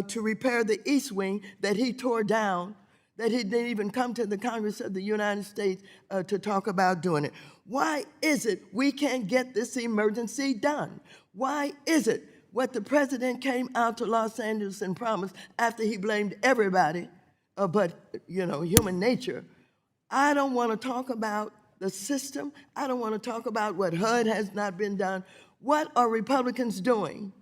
to repair the East Wing that he tore down, that he didn't even come to the Congress of the United States to talk about doing it? Why is it we can't get this emergency done? Why is it what the president came out to Los Angeles and promised after he blamed everybody but, human nature? I don't want to talk about the system. I don't want to talk about what HUD has not been done. What are Republicans doing?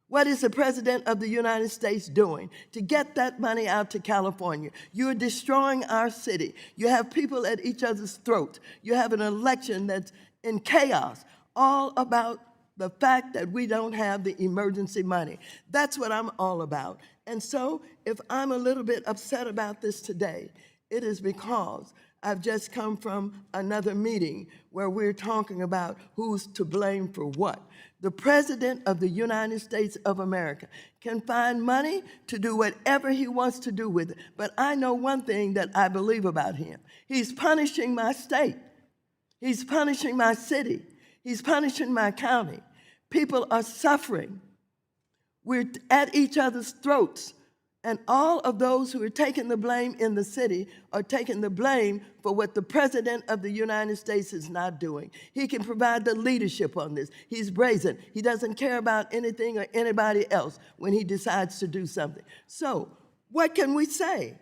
What is the President of the United States doing to get that money out to California? You're destroying our city. You have people at each other's throats. You have an election that's in chaos, all about the fact that we don't have the emergency money. That's what I'm all about. And so if I'm a little bit upset about this today, it is because I've just come from another meeting where we're talking about who's to blame for what. The President of the United States of America can find money to do whatever he wants to do with it. But I know one thing that I believe about him. He's punishing my state. He's punishing my city. He's punishing my county. People are suffering. We're at each other's throats. And all of those who are taking the blame in the city are taking the blame for what the President of the United States is not doing. He can provide the leadership on this. He's brazen. He doesn't care about anything or anybody else when he decides to do something. So what can we say?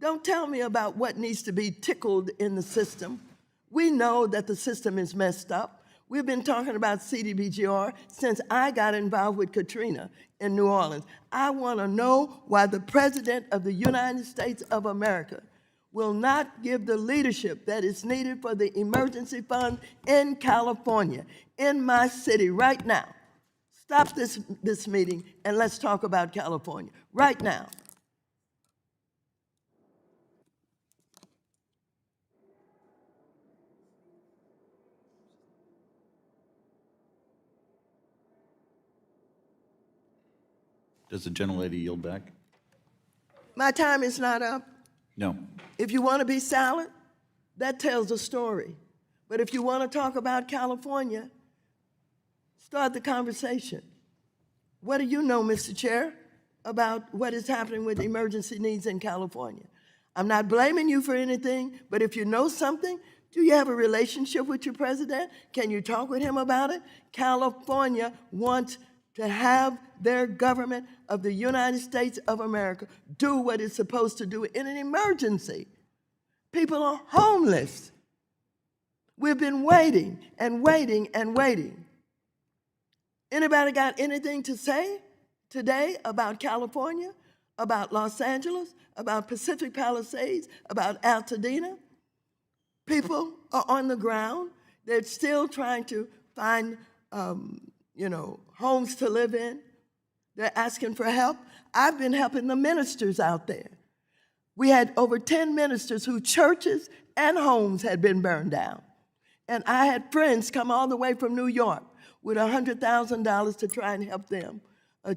Don't tell me about what needs to be tickled in the system. We know that the system is messed up. We've been talking about CDBG-DR since I got involved with Katrina in New Orleans. I want to know why the President of the United States of America will not give the leadership that is needed for the emergency fund in California, in my city right now. Stop this meeting and let's talk about California right now. Does the gentlelady yield back? My time is not up. No. If you want to be silent, that tells a story. But if you want to talk about California, start the conversation. What do you know, Mr. Chair, about what is happening with emergency needs in California? I'm not blaming you for anything, but if you know something, do you have a relationship with your president? Can you talk with him about it? California wants to have their government of the United States of America do what it's supposed to do in an emergency. People are homeless. We've been waiting and waiting and waiting. Anybody got anything to say today about California, about Los Angeles, about Pacific Palisades, about Altadena? People are on the ground. They're still trying to find homes to live in. They're asking for help. I've been helping the ministers out there. We had over 10 ministers whose churches and homes had been burned down. And I had friends come all the way from New York with $100,000 to try and help them,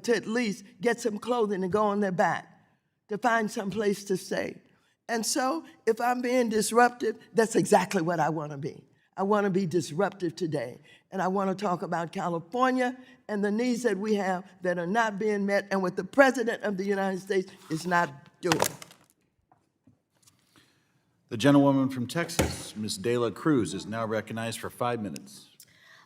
to at least get some clothing to go on their back, to find some place to stay. And so if I'm being disruptive, that's exactly what I want to be. I want to be disruptive today. And I want to talk about California and the needs that we have that are not being met and what the President of the United States is not doing. The gentlewoman from Texas, Ms. De La Cruz, is now recognized for 5 minutes.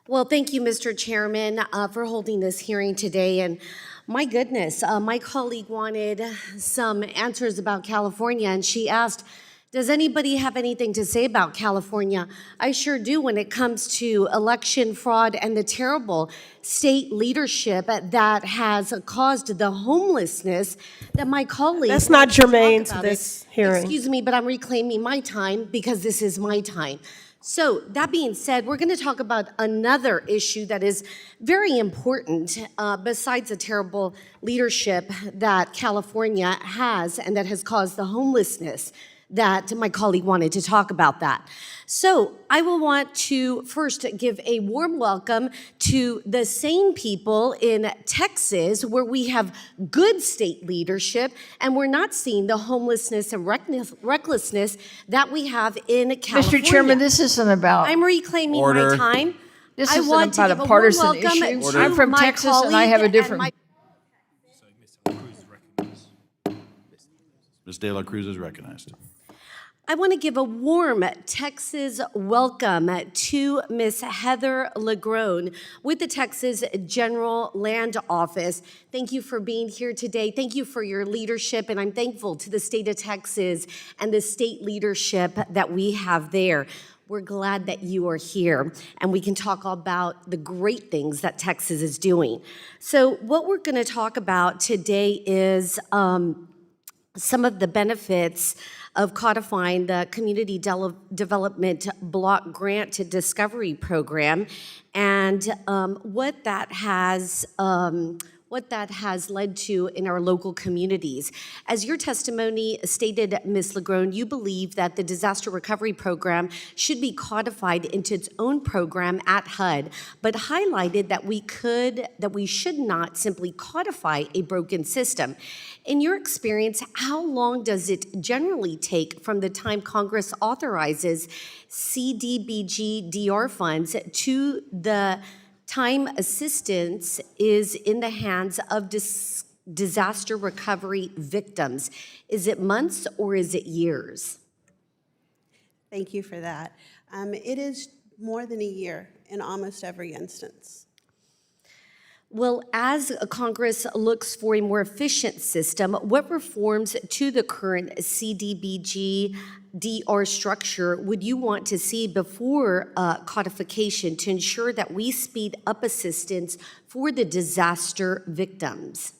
Well, thank you, Mr. Chairman, for holding this hearing today. And my goodness, my colleague wanted some answers about California, and she asked, does anybody have anything to say about California? I sure do when it comes to election fraud and the terrible state leadership that has caused the homelessness that my colleague— That's not wants to talk germane to about this it. hearing. Excuse me, but I'm reclaiming my time because this is my time. So that being said, we're going to talk about another issue that is very important besides the terrible leadership that California has and that has caused the homelessness that my colleague wanted to talk about that. So I will want to first give a warm welcome to the same people in Texas where we have good state leadership and we're not seeing the homelessness and recklessness that we have in California. Mr. Chairman, this isn't about, I'm reclaiming Order. my time. this I isn't want to about give a warm partisan welcome issue. to I'm from my Texas and I have a colleague and different. my— Ms. De La Cruz is recognized. I want to give a warm Texas welcome to Ms. Heather Lagrone with the Texas General Land Office. Thank you for being here today. Thank you for your leadership, and I'm thankful to the state of Texas and the state leadership that we have there. We're glad that you are here, and we can talk about the great things that Texas is doing. So what we're going to talk about today is some of the benefits of codifying the Community Development Block Grant Discovery Program and what that has led to in our local communities. As your testimony stated, Ms. Lagrone, you believe that the Disaster Recovery Program should be codified into its own program at HUD, but highlighted that we should not simply codify a broken system. In your experience, how long does it generally take from the time Congress authorizes CDBG-DR funds to the time assistance is in the hands of disaster recovery victims? Is it months or is it years? Thank you for that. It is more than a year in almost every instance. Well, as Congress looks for a more efficient system, what reforms to the current CDBG-DR structure would you want to see before codification to ensure that we speed up assistance for the disaster victims?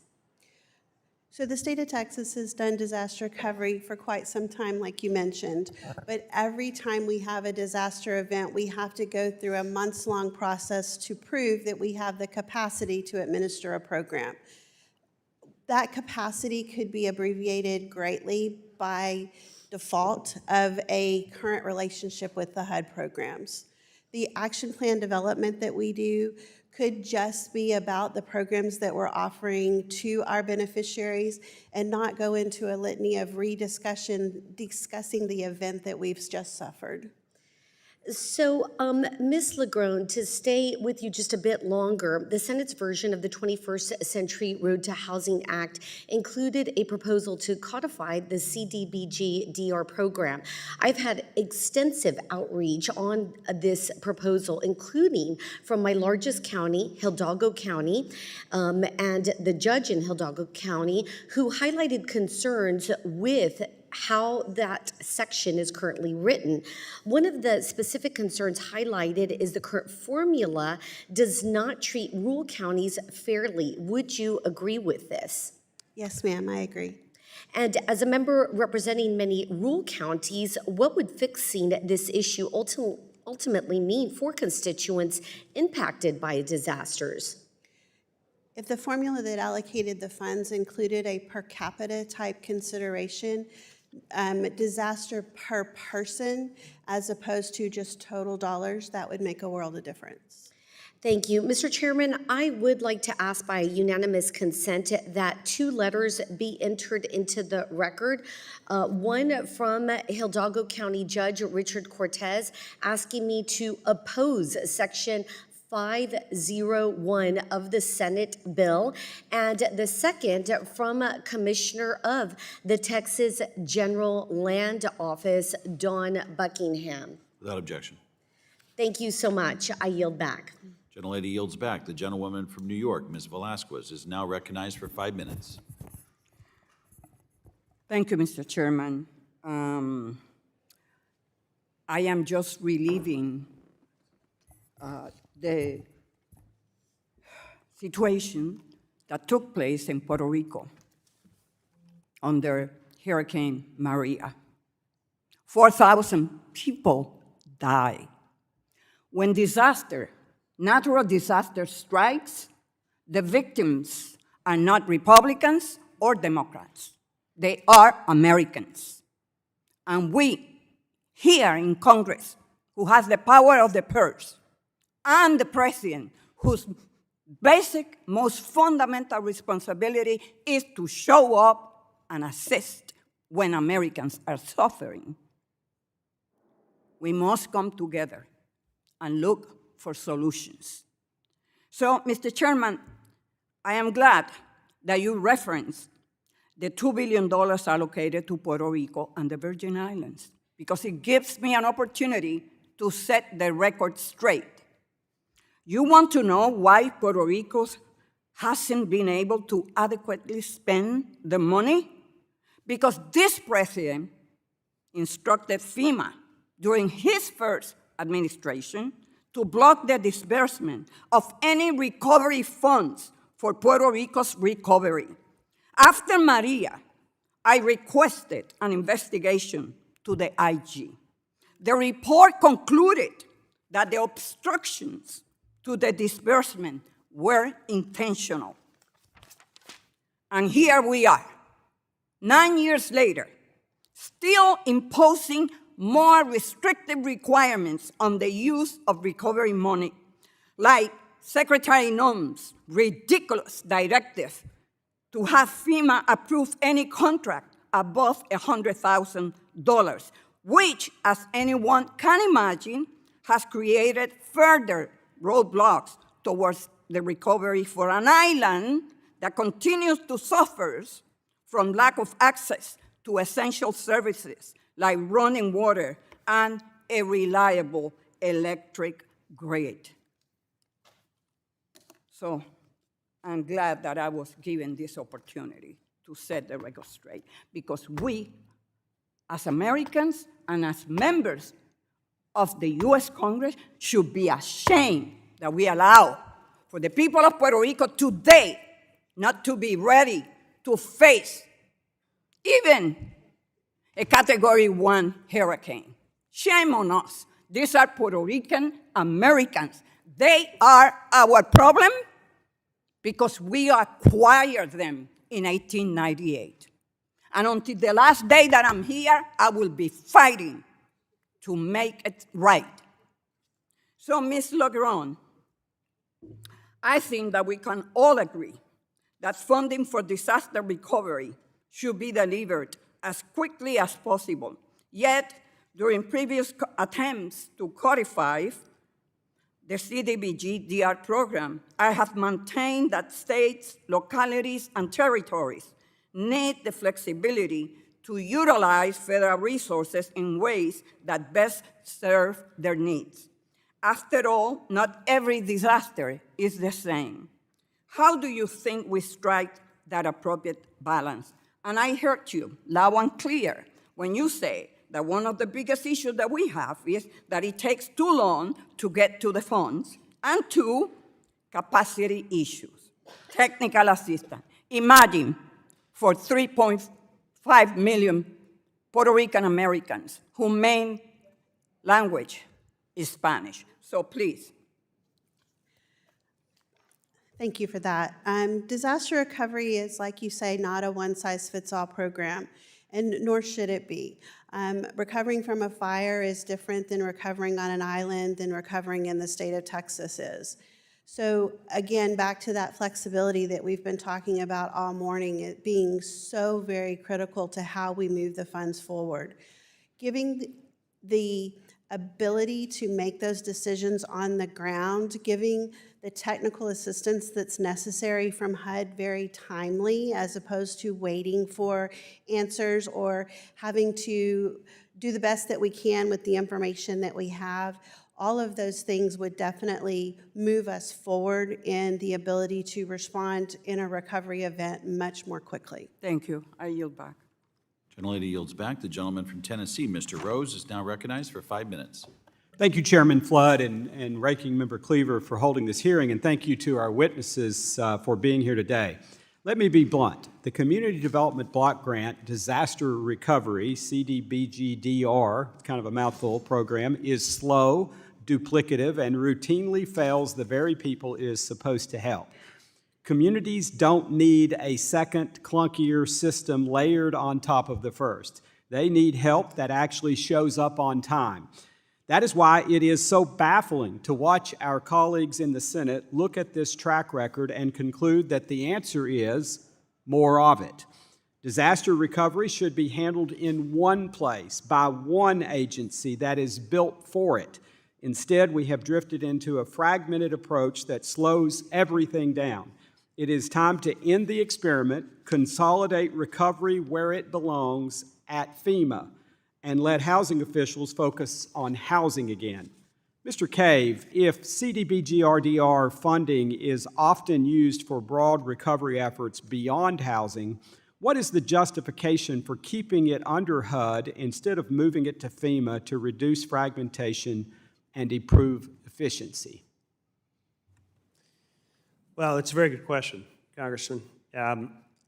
So the state of Texas has done disaster recovery for quite some time, like you mentioned. But every time we have a disaster event, we have to go through a months-long process to prove that we have the capacity to administer a program. That capacity could be abbreviated greatly by default of a current relationship with the HUD programs. The action plan development that we do could just be about the programs that we're offering to our beneficiaries and not go into a litany of discussing the event that we've just suffered. So, Ms. Lagrone, to stay with you just a bit longer, the Senate's version of the 21st Century Road to Housing Act included a proposal to codify the CDBG-DR program. I've had extensive outreach on this proposal, including from my largest county, Hidalgo County, and the judge in Hidalgo County, who highlighted concerns with how that section is currently written. One of the specific concerns highlighted is the current formula does not treat rural counties fairly. Would you agree with this? Yes, ma'am, I agree. And as a member representing many rural counties, what would fixing this issue ultimately mean for constituents impacted by disasters? If the formula that allocated the funds included a per capita type consideration, disaster per person, as opposed to just total dollars, that would make a world of difference. Thank you. Mr. Chairman, I would like to ask by unanimous consent that 2 letters be entered into the record. One from Hidalgo County Judge Richard Cortez asking me to oppose Section 501 of the Senate bill, and the second from Commissioner of the Texas General Land Office, Dawn Buckingham. Without objection. Thank you so much. I yield back. Gentlelady yields back. The gentlewoman from New York, Ms. Velasquez, is now recognized for 5 minutes. Thank you, Mr. Chairman. I am just relieving the situation that took place in Puerto Rico under Hurricane Maria. 4,000 people died. When natural disaster strikes, the victims are not Republicans or Democrats. They are Americans. And we, here in Congress, who has the power of the purse, and the president, whose basic, most fundamental responsibility is to show up and assist when Americans are suffering, we must come together and look for solutions. So, Mr. Chairman, I am glad that you referenced the $2 billion allocated to Puerto Rico and the Virgin Islands, because it gives me an opportunity to set the record straight. You want to know why Puerto Rico hasn't been able to adequately spend the money? Because this president instructed FEMA during his first administration to block the disbursement of any recovery funds for Puerto Rico's recovery. After Maria, I requested an investigation to the IG. The report concluded that the obstructions to the disbursement were intentional. And here we are, 9 years later, still imposing more restrictive requirements on the use of recovery money, like Secretary Noem's ridiculous directive to have FEMA approve any contract above $100,000, which, as anyone can imagine, has created further roadblocks towards the recovery for an island that continues to suffer from lack of access to essential services like running water and a reliable electric grid. So I'm glad that I was given this opportunity to set the record straight, because we, as Americans and as members of the U.S. Congress, should be ashamed that we allow for the people of Puerto Rico today not to be ready to face even a Category 1 hurricane. Shame on us. These are Puerto Rican Americans. They are our problem because we acquired them in 1898. And until the last day that I'm here, I will be fighting to make it right. So, Ms. Lagrone, I think that we can all agree that funding for disaster recovery should be delivered as quickly as possible. Yet, during previous attempts to codify the CDBG-DR program, I have maintained that states, localities, and territories need the flexibility to utilize federal resources in ways that best serve their needs. After all, not every disaster is the same. How do you think we strike that appropriate balance? And I heard you loud and clear when you say that one of the biggest issues that we have is that it takes too long to get to the funds, and two, capacity issues, technical assistance. Imagine for 3.5 million Puerto Rican Americans whose main language is Spanish. So please. Thank you for that. Disaster recovery is, like you say, not a one-size-fits-all program, and nor should it be. Recovering from a fire is different than recovering on an island, than recovering in the state of Texas is. So again, back to that flexibility that we've been talking about all morning, it being so very critical to how we move the funds forward. Giving the ability to make those decisions on the ground, giving the technical assistance that's necessary from HUD very timely, as opposed to waiting for answers or having to do the best that we can with the information that we have. All of those things would definitely move us forward in the ability to respond in a recovery event much more quickly. Thank you. I yield back. Gentlelady yields back. The gentleman from Tennessee, Mr. Rose, is now recognized for 5 minutes. Thank you, Chairman Flood and Ranking Member Cleaver, for holding this hearing, and thank you to our witnesses for being here today. Let me be blunt. The Community Development Block Grant Disaster Recovery, CDBG-DR, kind of a mouthful program, is slow, duplicative, and routinely fails the very people it is supposed to help. Communities don't need a second, clunkier system layered on top of the first. They need help that actually shows up on time. That is why it is so baffling to watch our colleagues in the Senate look at this track record and conclude that the answer is more of it. Disaster recovery should be handled in one place by one agency that is built for it. Instead, we have drifted into a fragmented approach that slows everything down. It is time to end the experiment, consolidate recovery where it belongs at FEMA, and let housing officials focus on housing again. Mr. Cave, if CDBG-DR funding is often used for broad recovery efforts beyond housing, what is the justification for keeping it under HUD instead of moving it to FEMA to reduce fragmentation and improve efficiency? Well, it's a very good question, Congressman.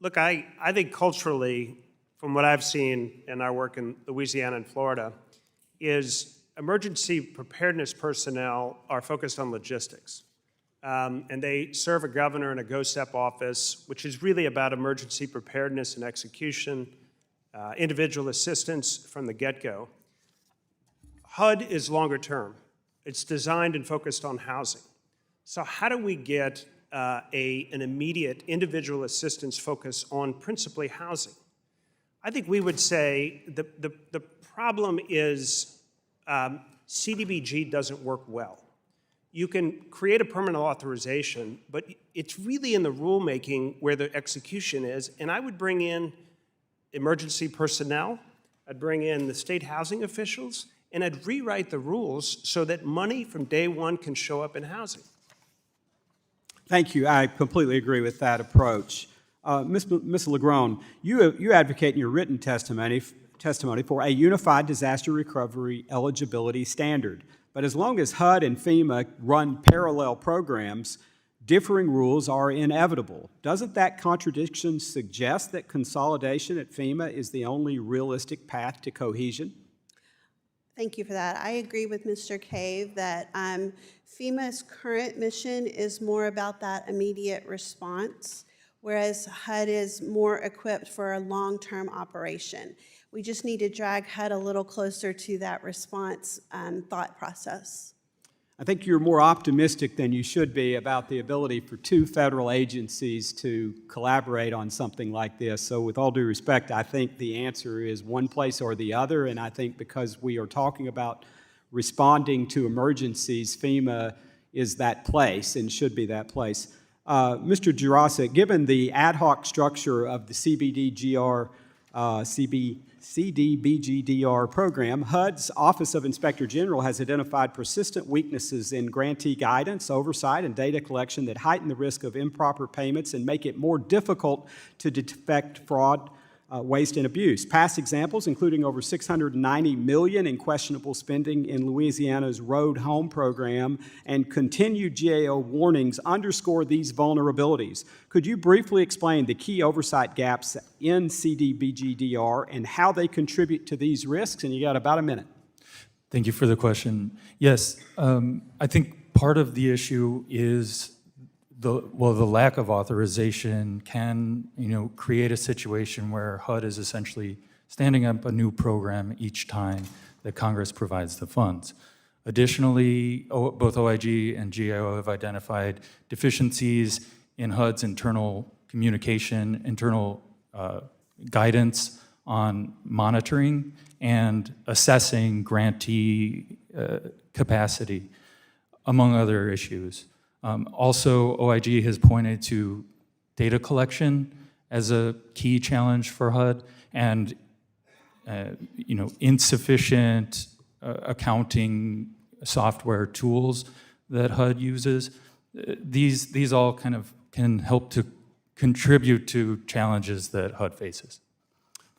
Look, I think culturally, from what I've seen in our work in Louisiana and Florida, is emergency preparedness personnel are focused on logistics. And they serve a governor in a GO-STEP office, which is really about emergency preparedness and execution, individual assistance from the get-go. HUD is longer term. It's designed and focused on housing. So how do we get an immediate individual assistance focus on principally housing? I think we would say the problem is CDBG doesn't work well. You can create a permanent authorization, but it's really in the rulemaking where the execution is, and I would bring in emergency personnel, I'd bring in the state housing officials, and I'd rewrite the rules so that money from day one can show up in housing. Thank you. I completely agree with that approach. Ms. Lagrone, you advocate in your written testimony for a unified disaster recovery eligibility standard. But as long as HUD and FEMA run parallel programs, differing rules are inevitable. Doesn't that contradiction suggest that consolidation at FEMA is the only realistic path to cohesion? Thank you for that. I agree with Mr. Cave that FEMA's current mission is more about that immediate response, whereas HUD is more equipped for a long-term operation. We just need to drag HUD a little closer to that response thought process. I think you're more optimistic than you should be about the ability for two federal agencies to collaborate on something like this. So with all due respect, I think the answer is one place or the other, and I think because we are talking about responding to emergencies, FEMA is that place and should be that place. Mr. Jaroscak, given the ad hoc structure of the CDBG-DR program, HUD's Office of Inspector General has identified persistent weaknesses in grantee guidance, oversight, and data collection that heighten the risk of improper payments and make it more difficult to detect fraud, waste, and abuse. Past examples, including over $690 million in questionable spending in Louisiana's Road Home program and continued GAO warnings, underscore these vulnerabilities. Could you briefly explain the key oversight gaps in CDBG-DR and how they contribute to these risks? And you got about a minute. Thank you for the question. Yes, I think part of the issue is the lack of authorization can, create a situation where HUD is essentially standing up a new program each time that Congress provides the funds. Additionally, both OIG and GAO have identified deficiencies in HUD's internal communication, internal guidance on monitoring and assessing grantee capacity, among other issues. Also, OIG has pointed to data collection as a key challenge for HUD, and insufficient accounting software tools that HUD uses. These all kind of can help to contribute to challenges that HUD faces.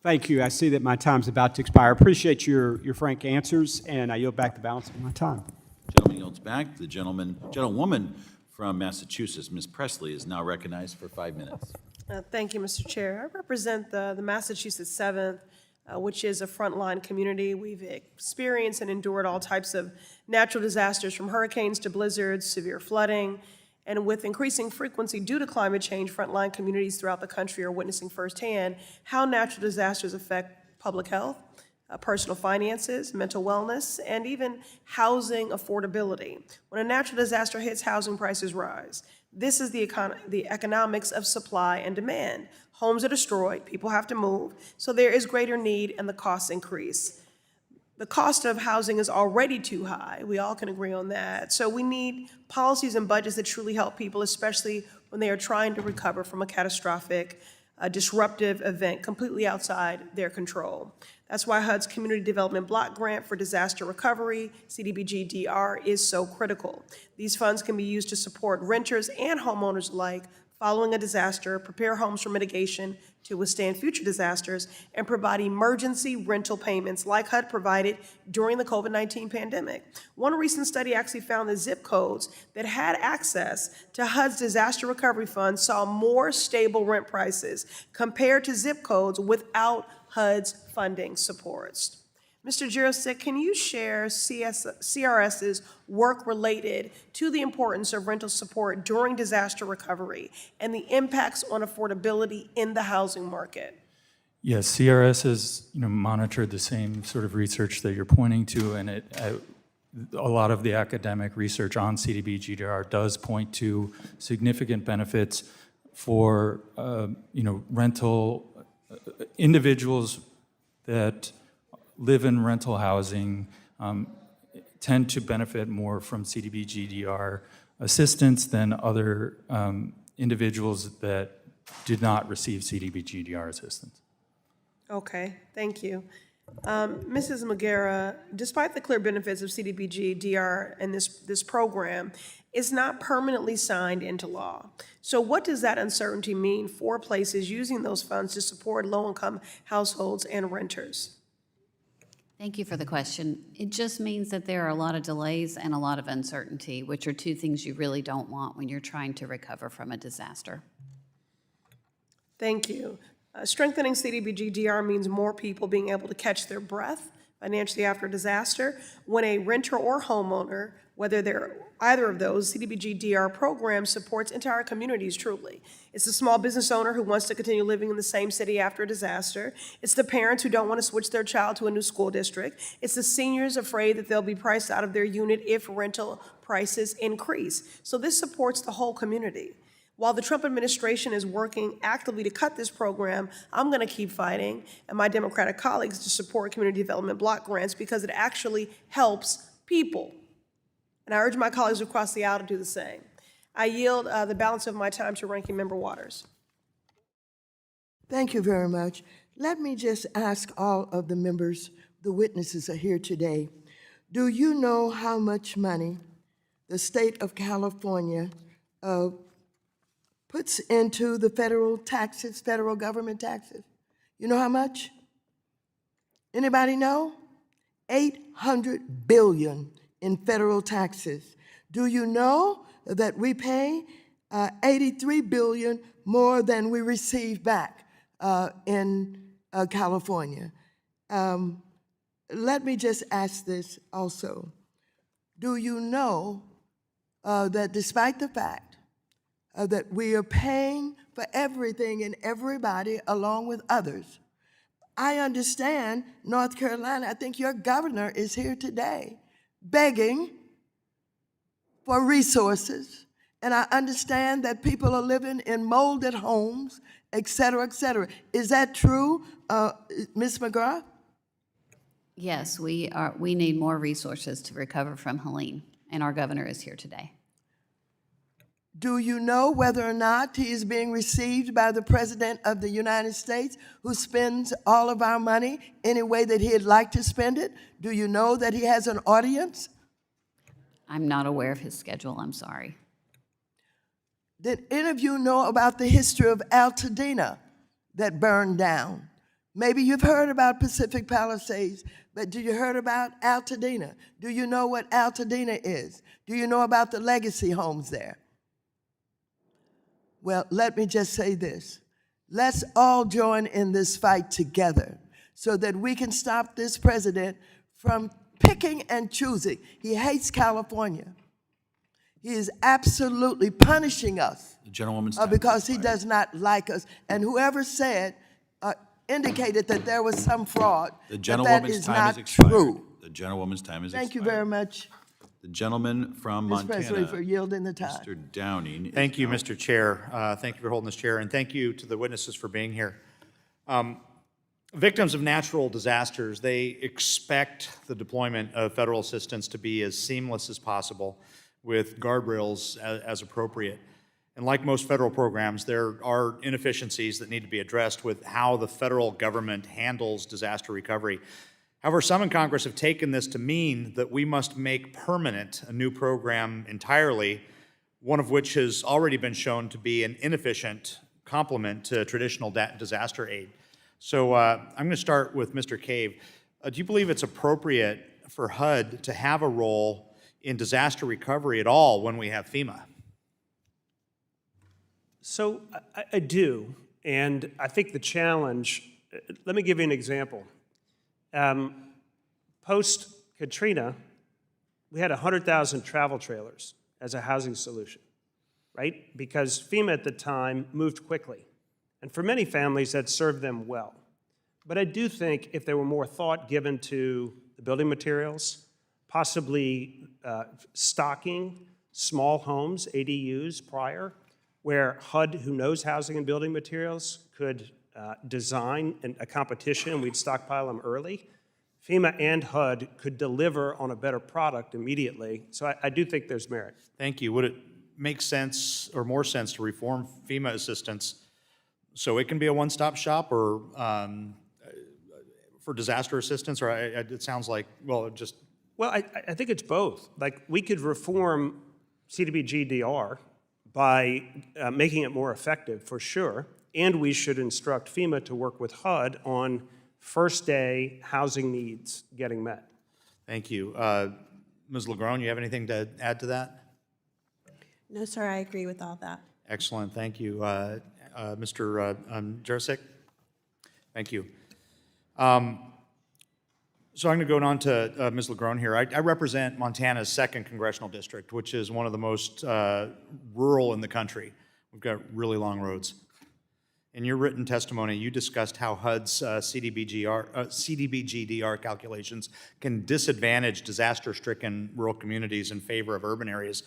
Thank you. I see that my time's about to expire. Appreciate your frank answers, and I yield back the balance of my time. Gentleman yields back. The gentlewoman from Massachusetts, Ms. Presley, is now recognized for 5 minutes. Thank you, Mr. Chair. I represent the Massachusetts 7th, which is a frontline community. We've experienced and endured all types of natural disasters, from hurricanes to blizzards, severe flooding, and with increasing frequency due to climate change, frontline communities throughout the country are witnessing firsthand how natural disasters affect public health, personal finances, mental wellness, and even housing affordability. When a natural disaster hits, housing prices rise. This is the economics of supply and demand. Homes are destroyed, people have to move, so there is greater need and the costs increase. The cost of housing is already too high. We all can agree on that. So we need policies and budgets that truly help people, especially when they are trying to recover from a catastrophic, disruptive event completely outside their control. That's why HUD's Community Development Block Grant for Disaster Recovery, CDBG-DR, is so critical. These funds can be used to support renters and homeowners alike following a disaster, prepare homes for mitigation to withstand future disasters, and provide emergency rental payments like HUD provided during the COVID-19 pandemic. One recent study actually found that zip codes that had access to HUD's disaster recovery fund saw more stable rent prices compared to zip codes without HUD's funding supports. Mr. Jaroscak, can you share CRS's work related to the importance of rental support during disaster recovery and the impacts on affordability in the housing market? Yes, CRS has monitored the same sort of research that you're pointing to, and a lot of the academic research on CDBG-DR does point to significant benefits for rental individuals that live in rental housing tend to benefit more from CDBG-DR assistance than other individuals that did not receive CDBG-DR assistance. Okay, thank you. Mrs. McGarrah, despite the clear benefits of CDBG-DR and this program, it's not permanently signed into law. So what does that uncertainty mean for places using those funds to support low-income households and renters? Thank you for the question. It just means that there are a lot of delays and a lot of uncertainty, which are two things you really don't want when you're trying to recover from a disaster. Thank you. Strengthening CDBG-DR means more people being able to catch their breath financially after a disaster. When a renter or homeowner, whether they're either of those, CDBG-DR program supports entire communities truly. It's the small business owner who wants to continue living in the same city after a disaster. It's the parents who don't want to switch their child to a new school district. It's the seniors afraid that they'll be priced out of their unit if rental prices increase. So this supports the whole community. While the Trump administration is working actively to cut this program, I'm going to keep fighting, and my Democratic colleagues, to support community development block grants because it actually helps people. And I urge my colleagues across the aisle to do the same. I yield the balance of my time to Ranking Member Waters. Thank you very much. Let me just ask all of the members, the witnesses are here today. Do you know how much money the state of California puts into the federal taxes, federal government taxes? You know how much? Anybody know? $800 billion in federal taxes. Do you know that we pay $83 billion more than we receive back in California? Let me just ask this also. Do you know that despite the fact that we are paying for everything and everybody along with others, I understand North Carolina, I think your governor is here today, begging for resources. And I understand that people are living in molded homes, et cetera, et cetera. Is that true, Ms. McGarrah? Yes, we need more resources to recover from Helene, and our governor is here today. Do you know whether or not he is being received by the President of the United States, who spends all of our money any way that he'd like to spend it? Do you know that he has an audience? I'm not aware of his schedule, I'm sorry. Did any of you know about the history of Altadena that burned down? Maybe you've heard about Pacific Palisades, but do you heard about Altadena? Do you know what Altadena is? Do you know about the legacy homes there? Well, let me just say this. Let's all join in this fight together so that we can stop this president from picking and choosing. He hates California. He is absolutely punishing us The gentlewoman's time because has he expired. does not like us. And whoever said, indicated that there was some fraud, The but that gentlewoman's is time has not expired. true. The gentlewoman's time has expired. Thank you very much, The gentleman from Ms. Presley, Montana, for yielding the time. Mr. Downing. is Thank you, now- Mr. Chair. Thank you for holding this chair, and thank you to the witnesses for being here. Victims of natural disasters, they expect the deployment of federal assistance to be as seamless as possible with guardrails as appropriate. And like most federal programs, there are inefficiencies that need to be addressed with how the federal government handles disaster recovery. However, some in Congress have taken this to mean that we must make permanent a new program entirely, one of which has already been shown to be an inefficient complement to traditional disaster aid. So I'm going to start with Mr. Cave. Do you believe it's appropriate for HUD to have a role in disaster recovery at all when we have FEMA? So I do, and I think the challenge, let me give you an example. Post-Katrina, we had 100,000 travel trailers as a housing solution, right? Because FEMA at the time moved quickly. And for many families, that served them well. But I do think if there were more thought given to the building materials, possibly stocking small homes, ADUs prior, where HUD, who knows housing and building materials, could design a competition, and we'd stockpile them early. FEMA and HUD could deliver on a better product immediately. So I do think there's merit. Thank you. Would it make sense or more sense to reform FEMA assistance so it can be a one-stop shop, or for disaster assistance? Or it sounds like, well, just... Well, I think it's both. Like, we could reform CDBG-DR by making it more effective, for sure, and we should instruct FEMA to work with HUD on first-day housing needs getting met. Thank you. Ms. Lagrone, you have anything to add to that? No, sir, I agree with all that. Excellent, thank you. Mr. Jaroscak? Thank you. So I'm going to go on to Ms. Lagrone here. I represent Montana's 2nd Congressional District, which is one of the most rural in the country. We've got really long roads. In your written testimony, you discussed how HUD's CDBG-DR calculations can disadvantage disaster-stricken rural communities in favor of urban areas.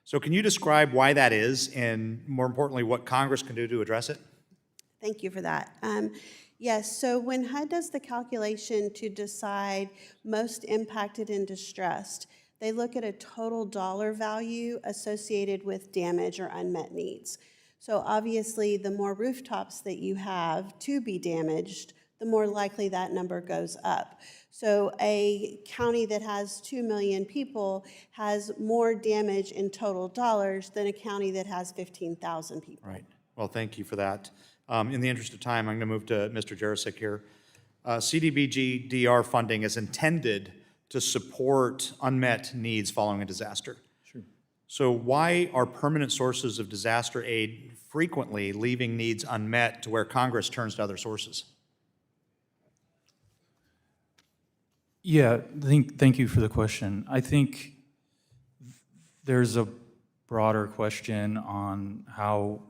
So can you describe why that is, and more importantly, what Congress can do to address it? Thank you for that. Yes, so when HUD does the calculation to decide most impacted and distressed, they look at a total dollar value associated with damage or unmet needs. So obviously, the more rooftops that you have to be damaged, the more likely that number goes up. So a county that has 2 million people has more damage in total dollars than a county that has 15,000 people. Right. Well, thank you for that. In the interest of time, I'm going to move to Mr. Jaroscak here. CDBG-DR funding is intended to support unmet needs following a disaster. Sure. So why are permanent sources of disaster aid frequently leaving needs unmet to where Congress turns to other sources? Yeah, thank you for the question. I think there's a broader question on how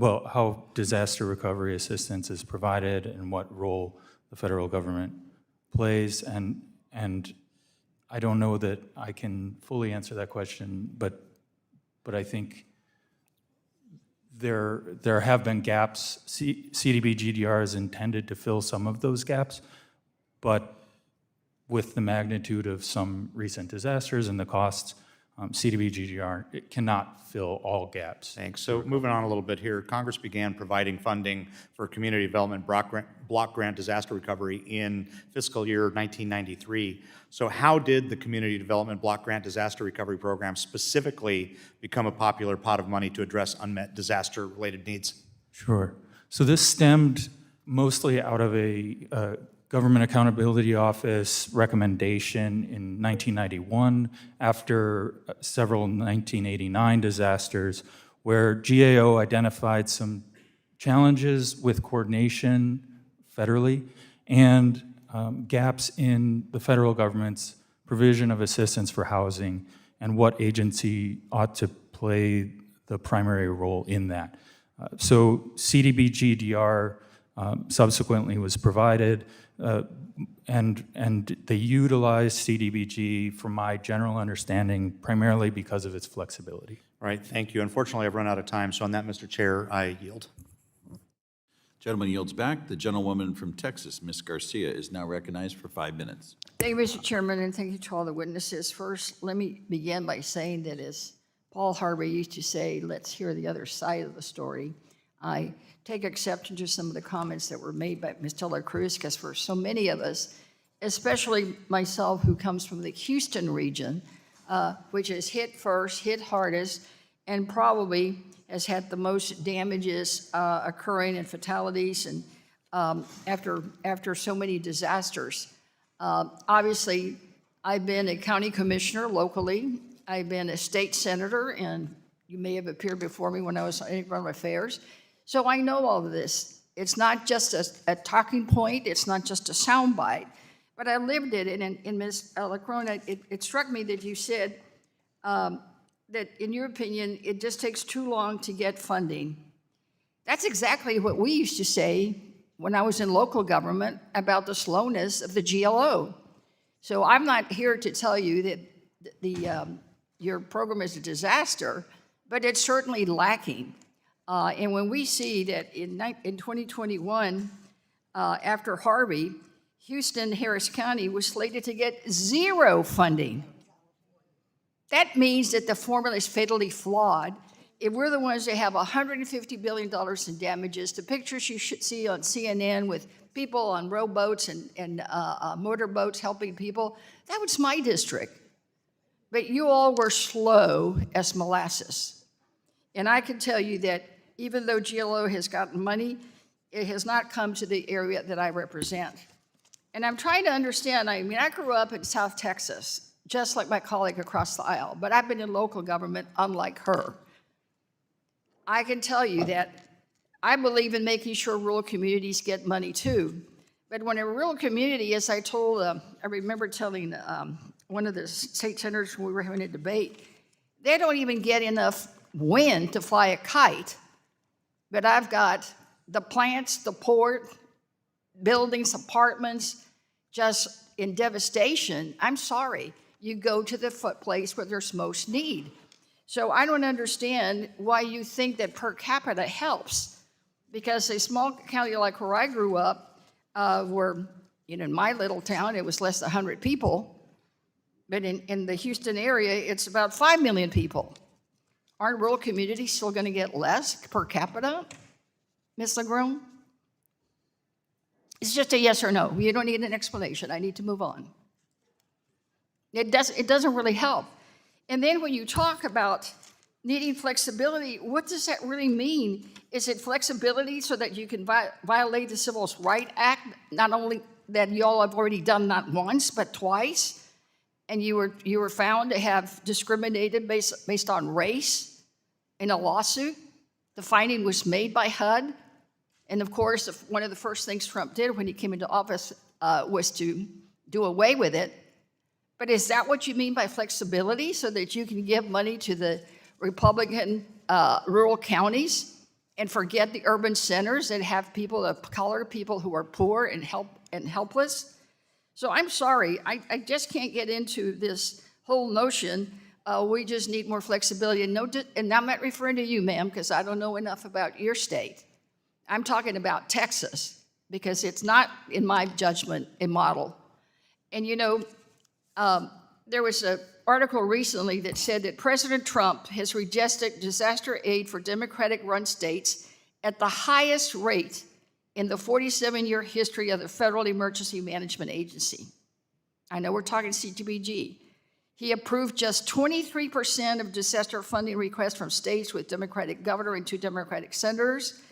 how disaster recovery assistance is provided and what role the federal government plays. And I don't know that I can fully answer that question, but I think there have been gaps. CDBG-DR is intended to fill some of those gaps, but with the magnitude of some recent disasters and the costs, CDBG-DR, it cannot fill all gaps. Thanks. So moving on a little bit here, Congress began providing funding for community development block grant disaster recovery in fiscal year 1993. So how did the community development block grant disaster recovery program specifically become a popular pot of money to address unmet disaster-related needs? Sure. So this stemmed mostly out of a Government Accountability Office recommendation in 1991 after several 1989 disasters, where GAO identified some challenges with coordination federally and gaps in the federal government's provision of assistance for housing and what agency ought to play the primary role in that. So CDBG-DR subsequently was provided, and they utilized CDBG, from my general understanding, primarily because of its flexibility. All right, thank you. Unfortunately, I've run out of time, so on that, Mr. Chair, I yield. Gentleman yields back. The gentlewoman from Texas, Ms. Garcia, is now recognized for 5 minutes. Thank you, Mr. Chairman, and thank you to all the witnesses. First, let me begin by saying that, as Paul Harvey used to say, let's hear the other side of the story. I take exception to some of the comments that were made by Ms. Dela Cruz, because for so many of us, especially myself who comes from the Houston region, which is hit first, hit hardest, and probably has had the most damages occurring and fatalities and after so many disasters. Obviously, I've been a county commissioner locally. I've been a state senator, and you may have appeared before me when I was on Government Affairs. So I know all of this. It's not just a talking point. It's not just a soundbite. But I lived it, and in Ms. Lagrone, it struck me that you said that, in your opinion, it just takes too long to get funding. That's exactly what we used to say when I was in local government about the slowness of the GLO. So I'm not here to tell you that your program is a disaster, but it's certainly lacking. And when we see that in 2021, after Harvey, Houston, Harris County was slated to get zero funding. That means that the formula is fatally flawed. If we're the ones that have $150 billion in damages, the pictures you should see on CNN with people on rowboats and motorboats helping people, that was my district. But you all were slow as molasses. And I can tell you that even though GLO has gotten money, it has not come to the area that I represent. And I'm trying to understand, I mean, I grew up in South Texas, just like my colleague across the aisle, but I've been in local government unlike her. I can tell you that I believe in making sure rural communities get money too. But when a rural community, as I told, I remember telling one of the state senators when we were having a debate, they don't even get enough wind to fly a kite. But I've got the plants, the port, buildings, apartments, just in devastation. I'm sorry, you go to the place where there's most need. So I don't understand why you think that per capita helps, because a small county like where I grew up, where, in my little town, it was less than 100 people, but in the Houston area, it's about 5 million people. Aren't rural communities still going to get less per capita, Ms. Lagrone? It's just a yes or no. You don't need an explanation. I need to move on. It doesn't really help. And then when you talk about needing flexibility, what does that really mean? Is it flexibility so that you can violate the Civil Rights Act, not only that you all have already done not once, but twice, and you were found to have discriminated based on race in a lawsuit? The finding was made by HUD. And of course, one of the first things Trump did when he came into office was to do away with it. But is that what you mean by flexibility, so that you can give money to the Republican rural counties and forget the urban centers that have people of color, people who are poor and helpless? So I'm sorry, I just can't get into this whole notion, we just need more flexibility. And I'm not referring to you, ma'am, because I don't know enough about your state. I'm talking about Texas, because it's not, in my judgment, a model. And you know, there was an article recently that said that President Trump has rejected disaster aid for Democratic-run states at the highest rate in the 47-year history of the Federal Emergency Management Agency. I know we're talking CDBG. He approved just 23% of disaster funding requests from states with Democratic governor and 2 Democratic senators,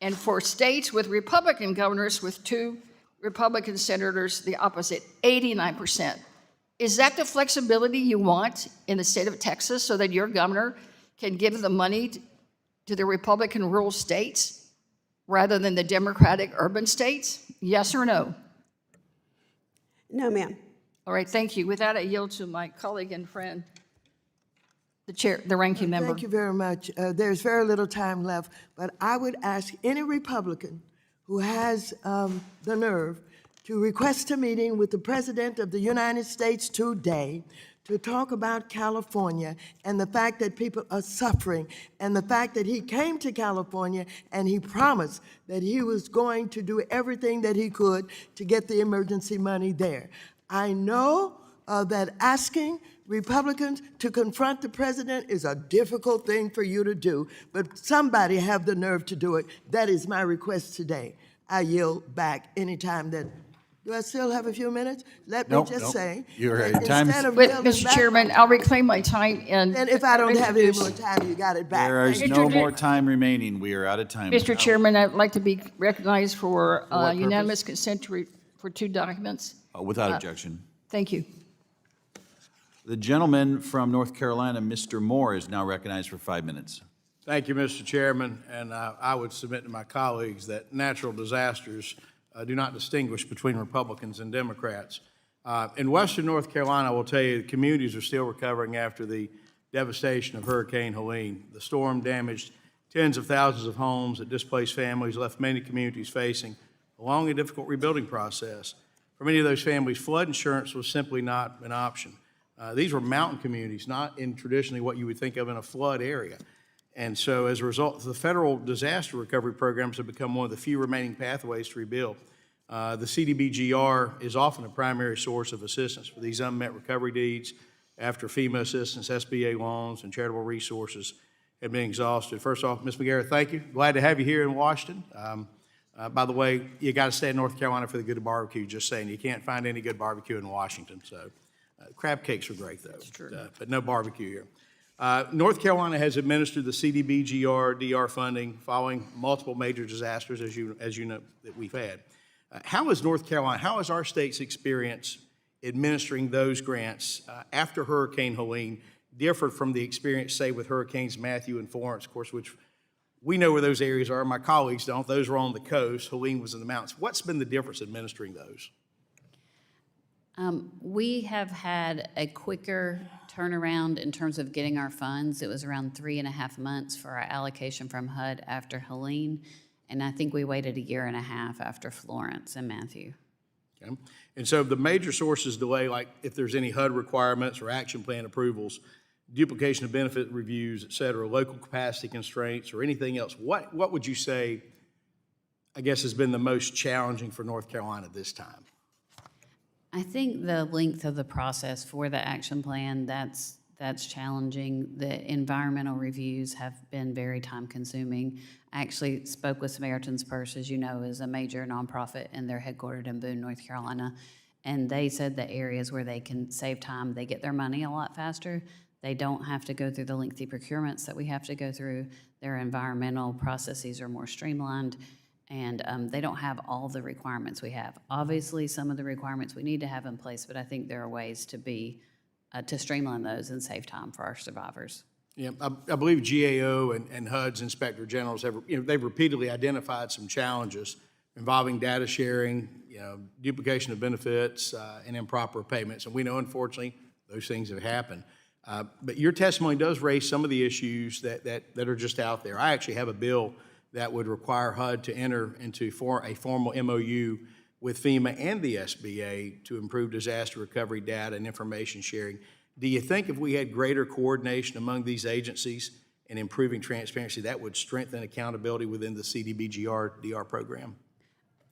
and for states with Republican governors with 2 Republican senators, the opposite, 89%. Is that the flexibility you want in the state of Texas so that your governor can give the money to the Republican rural states rather than the Democratic urban states? Yes or no? No, ma'am. All right, thank you. With that, I yield to my colleague and friend, the chair, the ranking member. Thank you very much. There's very little time left, but I would ask any Republican who has the nerve to request a meeting with the President of the United States today to talk about California and the fact that people are suffering and the fact that he came to California and he promised that he was going to do everything that he could to get the emergency money there. I know that asking Republicans to confront the president is a difficult thing for you to do, but somebody have the nerve to do it. That is my request today. I yield back anytime that. Do I still have a few minutes? Let me just say. You're that right. Time's- instead of But, yielding Mr. back, Chairman, I'll reclaim my time and. then if I don't have any more time, you got it back. There is Thank you. no more time remaining. We are out of time. Mr. Chairman, I'd like to be recognized for what unanimous consent for 2 documents. Without objection. Thank you. The gentleman from North Carolina, Mr. Moore, is now recognized for 5 minutes. Thank you, Mr. Chairman, and I would submit to my colleagues that natural disasters do not distinguish between Republicans and Democrats. In western North Carolina, I will tell you, the communities are still recovering after the devastation of Hurricane Helene. The storm damaged tens of thousands of homes, it displaced families, left many communities facing a long and difficult rebuilding process. For many of those families, flood insurance was simply not an option. These were mountain communities, not in traditionally what you would think of in a flood area. And so as a result, the federal disaster recovery programs have become one of the few remaining pathways to rebuild. The CDBG-DR is often a primary source of assistance for these unmet recovery needs after FEMA assistance, SBA loans, and charitable resources have been exhausted. First off, Ms. McGarrah, thank you. Glad to have you here in Washington. By the way, you got to stay in North Carolina for the good barbecue, just saying. You can't find any good barbecue in Washington, so crab cakes are great, though. That's true. But no barbecue here. North Carolina has administered the CDBG-DR funding following multiple major disasters, as you know, that we've had. How is North Carolina, how is our state's experience administering those grants after Hurricane Helene differed from the experience, say, with Hurricanes Matthew and Florence, of course, which we know where those areas are. My colleagues don't. Those were on the coast. Helene was in the mountains. What's been the difference administering those? We have had a quicker turnaround in terms of getting our funds. It was around 3.5 months for our allocation from HUD after Helene, and I think we waited 1.5 years after Florence and Matthew. Okay. And so the major sources delay, like if there's any HUD requirements or action plan approvals, duplication of benefit reviews, et cetera, local capacity constraints, or anything else, what would you say, I guess, has been the most challenging for North Carolina this time? I think the length of the process for the action plan, that's challenging. The environmental reviews have been very time-consuming. I actually spoke with Samaritan's Purse, as you know, is a major nonprofit, and they're headquartered in Boone, North Carolina. And they said the areas where they can save time, they get their money a lot faster. They don't have to go through the lengthy procurements that we have to go through. Their environmental processes are more streamlined, and they don't have all the requirements we have. Obviously, some of the requirements we need to have in place, but I think there are ways to streamline those and save time for our survivors. Yeah, I believe GAO and HUD's Inspector Generals have, they've repeatedly identified some challenges involving data sharing, duplication of benefits, and improper payments. And we know, unfortunately, those things have happened. But your testimony does raise some of the issues that are just out there. I actually have a bill that would require HUD to enter into a formal MOU with FEMA and the SBA to improve disaster recovery data and information sharing. Do you think if we had greater coordination among these agencies and improving transparency, that would strengthen accountability within the CDBG-DR program?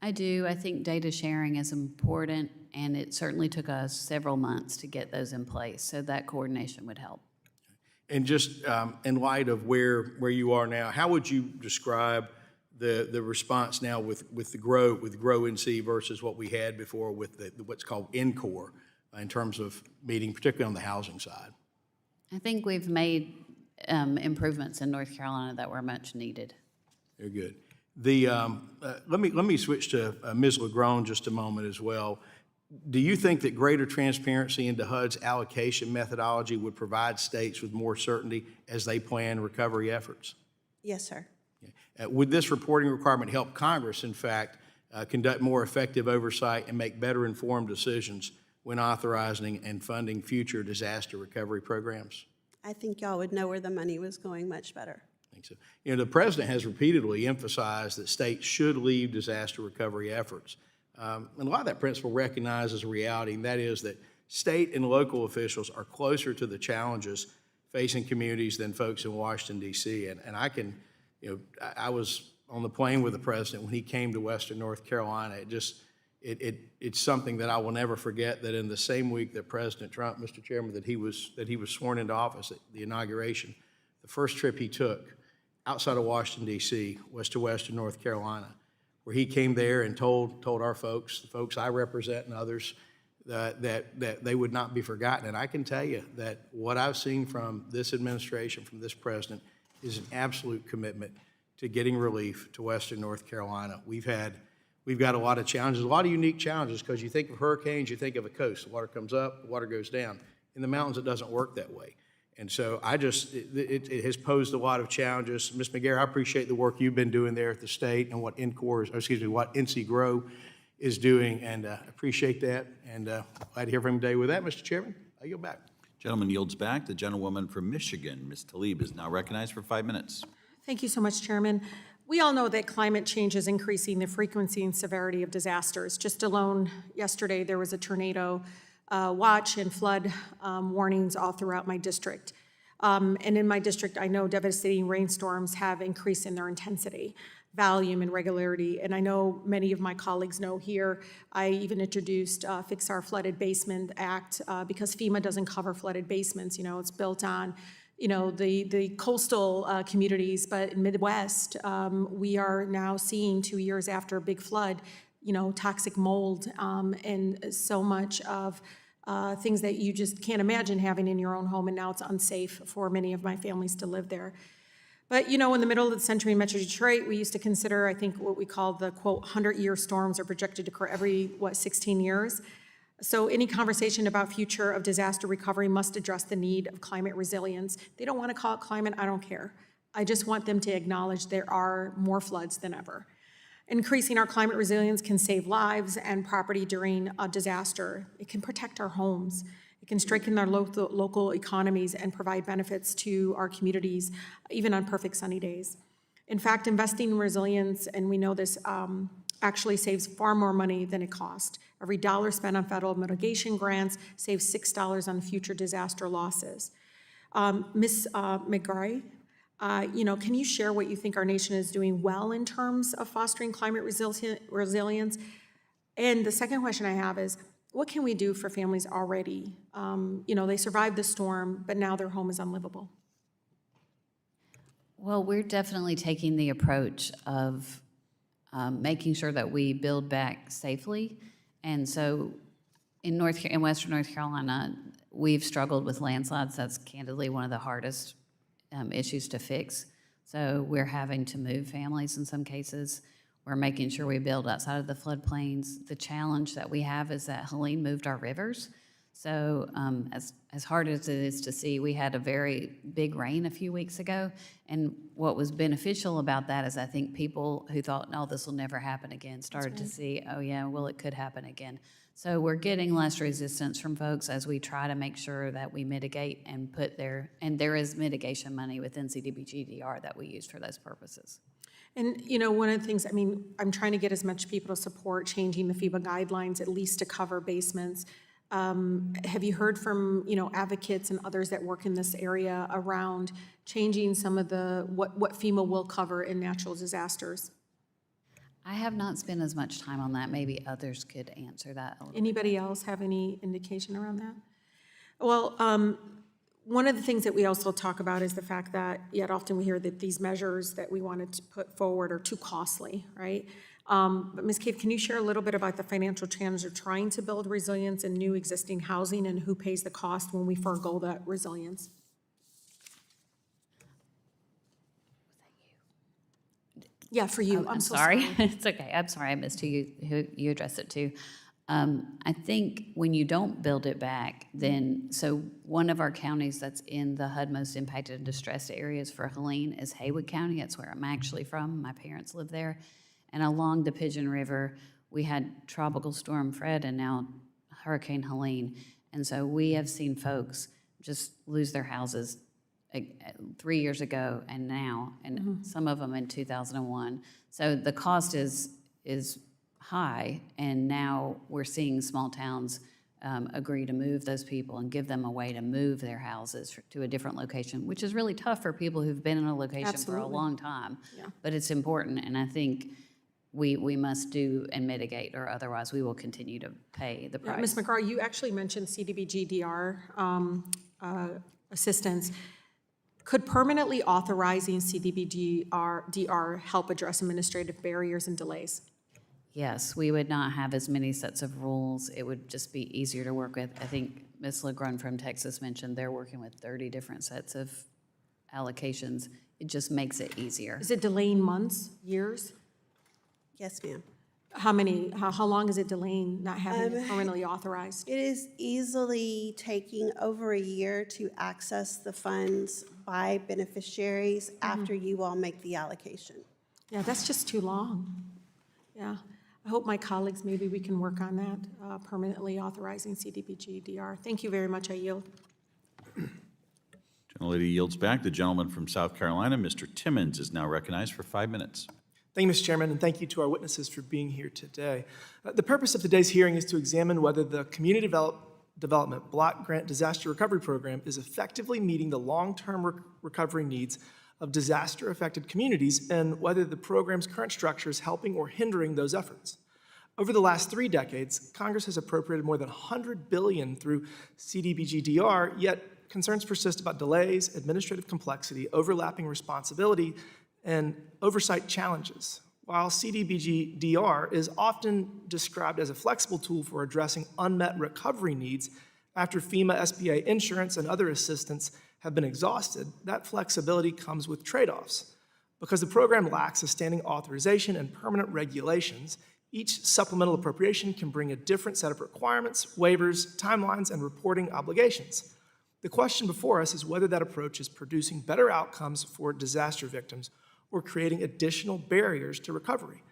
I do. I think data sharing is important, and it certainly took us several months to get those in place, so that coordination would help. And just in light of where you are now, how would you describe the response now with Grow NC versus what we had before with what's called NCORE in terms of meeting, particularly on the housing side? I think we've made improvements in North Carolina that were much needed. Very good. Let me switch to Ms. Lagrone just a moment as well. Do you think that greater transparency into HUD's allocation methodology would provide states with more certainty as they plan recovery efforts? Yes, sir. Would this reporting requirement help Congress, in fact, conduct more effective oversight and make better informed decisions when authorizing and funding future disaster recovery programs? I think y'all would know where the money was going much better. I think so. You know, the president has repeatedly emphasized that states should lead disaster recovery efforts. And a lot of that principle recognizes a reality, and that is that state and local officials are closer to the challenges facing communities than folks in Washington, D.C. And I can, I was on the plane with the president when he came to Western North Carolina. It's something that I will never forget, that in the same week that President Trump, Mr. Chairman, that he was sworn into office at the inauguration, the first trip he took outside of Washington, D.C. was to Western North Carolina, where he came there and told our folks, the folks I represent and others, that they would not be forgotten. And I can tell you that what I've seen from this administration, from this president, is an absolute commitment to getting relief to Western North Carolina. We've got a lot of challenges, a lot of unique challenges, because you think of hurricanes, you think of a coast. The water comes up, the water goes down. In the mountains, it doesn't work that way. And so it has posed a lot of challenges. Ms. McGarrah, I appreciate the work you've been doing there at the state and what what NC Grow is doing, and appreciate that. And glad to hear from you today. With that, Mr. Chairman, I yield back. Gentleman yields back. The gentlewoman from Michigan, Ms. Tlaib, is now recognized for 5 minutes. Thank you so much, Chairman. We all know that climate change is increasing the frequency and severity of disasters. Just alone yesterday, there was a tornado watch and flood warnings all throughout my district. And in my district, I know devastating rainstorms have increased in their intensity, volume, and regularity. And I know many of my colleagues know here, I even introduced Fix Our Flooded Basement Act because FEMA doesn't cover flooded basements. It's built on the coastal communities, but in Midwest, we are now seeing 2 years after a big flood, toxic mold and so much of things that you just can't imagine having in your own home, and now it's unsafe for many of my families to live there. But, in the middle of the century in Metro Detroit, we used to consider, I think, what we call the, quote, 100-year storms are projected to occur every, 16 years. So any conversation about future of disaster recovery must address the need of climate resilience. They don't want to call it climate, I don't care. I just want them to acknowledge there are more floods than ever. Increasing our climate resilience can save lives and property during a disaster. It can protect our homes. It can strengthen our local economies and provide benefits to our communities, even on perfect sunny days. In fact, investing in resilience, and we know this, actually saves far more money than it costs. Every dollar spent on federal mitigation grants saves $6 on future disaster losses. Ms. McGarrah, can you share what you think our nation is doing well in terms of fostering climate resilience? And the second question I have is, what can we do for families already? They survived the storm, but now their home is unlivable. Well, we're definitely taking the approach of making sure that we build back safely. And so in Western North Carolina, we've struggled with landslides. That's candidly one of the hardest issues to fix. So we're having to move families in some cases. We're making sure we build outside of the floodplains. The challenge that we have is that Helene moved our rivers. So as hard as it is to see, we had a very big rain a few weeks ago. And what was beneficial about that is I think people who thought, no, this will never happen again, started to see, oh yeah, well, it could happen again. So we're getting less resistance from folks as we try to make sure that we mitigate and and there is mitigation money within CDBG-DR that we use for those purposes. And, you know, one of the things, I mean, I'm trying to get as much people to support changing the FEMA guidelines, at least to cover basements. Have you heard from, you know, advocates and others that work in this area around changing some of what FEMA will cover in natural disasters? I have not spent as much time on that. Maybe others could answer that a little bit. Anybody else have any indication around that? Well, one of the things that we also talk about is the fact that yet often we hear that these measures that we wanted to put forward are too costly, right? But Ms. Cave, can you share a little bit about the financial challenge of trying to build resilience in new existing housing and who pays the cost when we forego that resilience? Yeah, for you. Oh, I'm so sorry. It's okay. I'm sorry. I missed who you addressed it to. I think when you don't build it back, then, so one of our counties that's in the HUD most impacted and distressed areas for Helene is Haywood County. That's where I'm actually from. My parents live there. And along the Pigeon River, we had Tropical Storm Fred and now Hurricane Helene. And so we have seen folks just lose their houses 3 years ago and now, and some of them in 2001. So the cost is high, and now we're seeing small towns agree to move those people and give them a way to move their houses to a different location, which is really tough for people who've been in a location for a long time. Yeah. But it's important, and I think we must do and mitigate, or otherwise we will continue to pay the price. Ms. McGarrah, you actually mentioned CDBG-DR assistance. Could permanently authorizing CDBG-DR help address administrative barriers and delays? Yes, we would not have as many sets of rules. It would just be easier to work with. I think Ms. Lagrone from Texas mentioned they're working with 30 different sets of allocations. It just makes it easier. Is it delaying months, years? Yes, ma'am. How long is it delaying not having it permanently authorized? It is easily taking over a year to access the funds by beneficiaries after you all make the allocation. Yeah, that's just too long. Yeah. I hope my colleagues, maybe we can work on that, permanently authorizing CDBG-DR. Thank you very much. I yield. Gentlelady yields back. The gentleman from South Carolina, Mr. Timmons, is now recognized for 5 minutes. Thank you, Mr. Chairman, and thank you to our witnesses for being here today. The purpose of today's hearing is to examine whether the Community Development Block Grant Disaster Recovery Program is effectively meeting the long-term recovery needs of disaster-affected communities and whether the program's current structure is helping or hindering those efforts. Over the last 3 decades, Congress has appropriated more than $100 billion through CDBG-DR, yet concerns persist about delays, administrative complexity, overlapping responsibility, and oversight challenges. While CDBG-DR is often described as a flexible tool for addressing unmet recovery needs after FEMA, SBA insurance, and other assistance have been exhausted, that flexibility comes with trade-offs. Because the program lacks a standing authorization and permanent regulations, each supplemental appropriation can bring a different set of requirements, waivers, timelines, and reporting obligations. The question before us is whether that approach is producing better outcomes for disaster victims or creating additional barriers to recovery.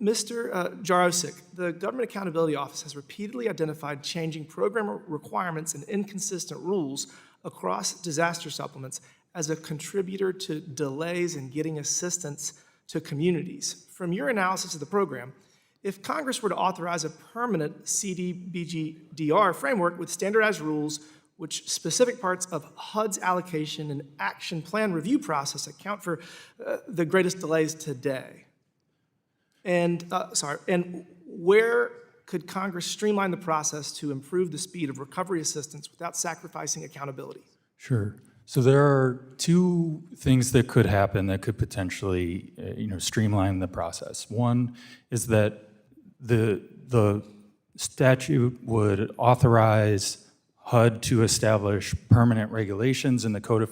Mr. Jaroscak, the Government Accountability Office has repeatedly identified changing program requirements and inconsistent rules across disaster supplements as a contributor to delays in getting assistance to communities. From your analysis of the program, if Congress were to authorize a permanent CDBG-DR framework with standardized rules which specific parts of HUD's allocation and action plan review process account for the greatest delays today? And where could Congress streamline the process to improve the speed of recovery assistance without sacrificing accountability? Sure. So there are 2 things that could happen that could potentially, streamline the process. One is that the statute would authorize HUD to establish permanent regulations in the Code of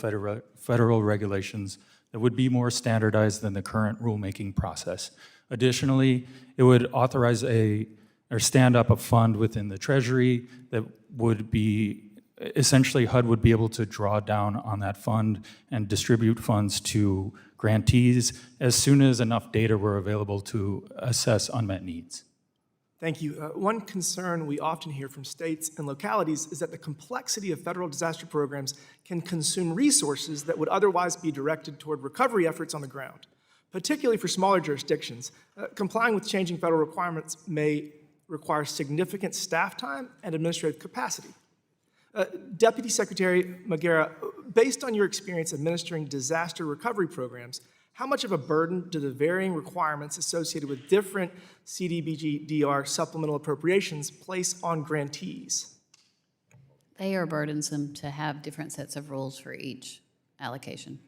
Federal Regulations that would be more standardized than the current rulemaking process. Additionally, it would authorize or stand up a fund within the Treasury that would be, essentially HUD would be able to draw down on that fund and distribute funds to grantees as soon as enough data were available to assess unmet needs. Thank you. One concern we often hear from states and localities is that the complexity of federal disaster programs can consume resources that would otherwise be directed toward recovery efforts on the ground. Particularly for smaller jurisdictions, complying with changing federal requirements may require significant staff time and administrative capacity. Deputy Secretary McGarrah, based on your experience administering disaster recovery programs, how much of a burden do the varying requirements associated with different CDBG-DR supplemental appropriations place on grantees? They are burdensome to have different sets of rules for each allocation.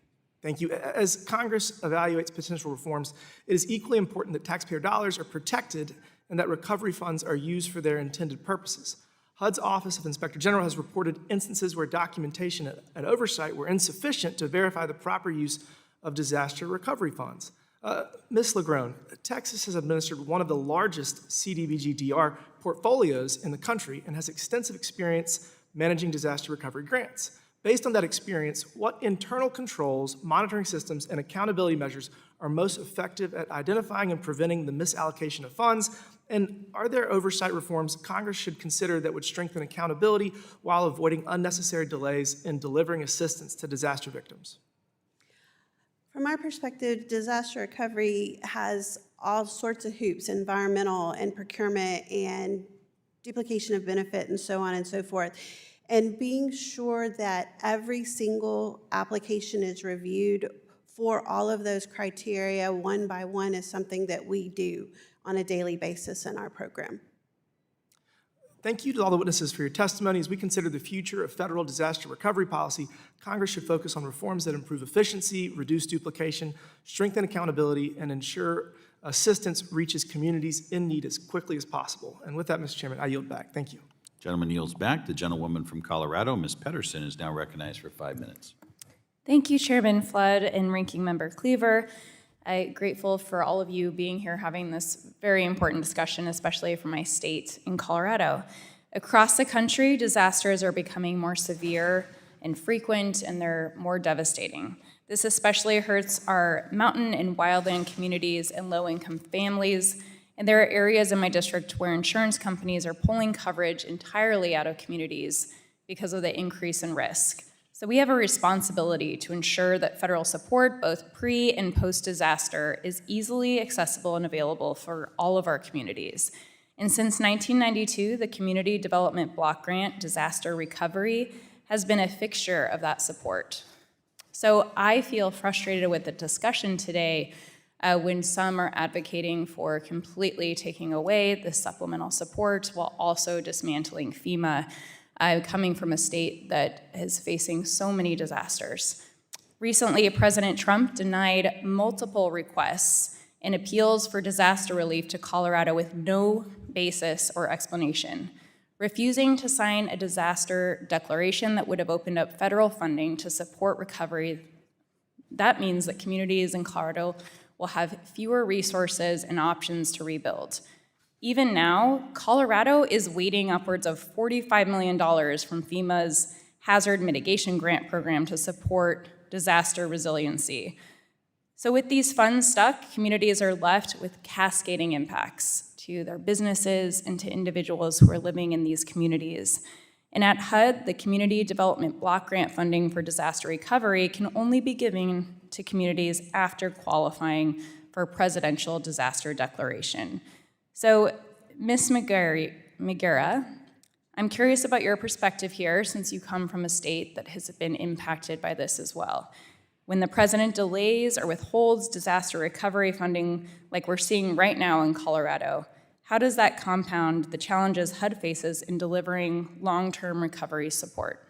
Thank you. As Congress evaluates potential reforms, it is equally important that taxpayer dollars are protected and that recovery funds are used for their intended purposes. HUD's Office of Inspector General has reported instances where documentation and oversight were insufficient to verify the proper use of disaster recovery funds. Ms. Lagrone, Texas has administered one of the largest CDBG-DR portfolios in the country and has extensive experience managing disaster recovery grants. Based on that experience, what internal controls, monitoring systems, and accountability measures are most effective at identifying and preventing the misallocation of funds? And are there oversight reforms Congress should consider that would strengthen accountability while avoiding unnecessary delays in delivering assistance to disaster victims? From our perspective, disaster recovery has all sorts of hoops, environmental and procurement and duplication of benefit and so on and so forth. And being sure that every single application is reviewed for all of those criteria one by one is something that we do on a daily basis in our program. Thank you to all the witnesses for your testimony. As we consider the future of federal disaster recovery policy, Congress should focus on reforms that improve efficiency, reduce duplication, strengthen accountability, and ensure assistance reaches communities in need as quickly as possible. And with that, Mr. Chairman, I yield back. Thank you. Gentleman yields back. The gentlewoman from Colorado, Ms. Pedersen, is now recognized for 5 minutes. Thank you, Chairman Flood and Ranking Member Cleaver. I'm grateful for all of you being here having this very important discussion, especially for my state in Colorado. Across the country, disasters are becoming more severe and frequent, and they're more devastating. This especially hurts our mountain and wildland communities and low-income families. And there are areas in my district where insurance companies are pulling coverage entirely out of communities because of the increase in risk. So we have a responsibility to ensure that federal support, both pre and post-disaster, is easily accessible and available for all of our communities. And since 1992, the Community Development Block Grant Disaster Recovery has been a fixture of that support. So I feel frustrated with the discussion today when some are advocating for completely taking away the supplemental support while also dismantling FEMA. Coming from a state that is facing so many disasters. Recently, President Trump denied multiple requests and appeals for disaster relief to Colorado with no basis or explanation, refusing to sign a disaster declaration that would have opened up federal funding to support recovery. That means that communities in Colorado will have fewer resources and options to rebuild. Even now, Colorado is waiting upwards of $45 million from FEMA's Hazard Mitigation Grant Program to support disaster resiliency. So with these funds stuck, communities are left with cascading impacts to their businesses and to individuals who are living in these communities. And at HUD, the Community Development Block Grant funding for disaster recovery can only be given to communities after qualifying for a presidential disaster declaration. So, Ms. McGarrah, I'm curious about your perspective here since you come from a state that has been impacted by this as well. When the president delays or withholds disaster recovery funding like we're seeing right now in Colorado, how does that compound the challenges HUD faces in delivering long-term recovery support?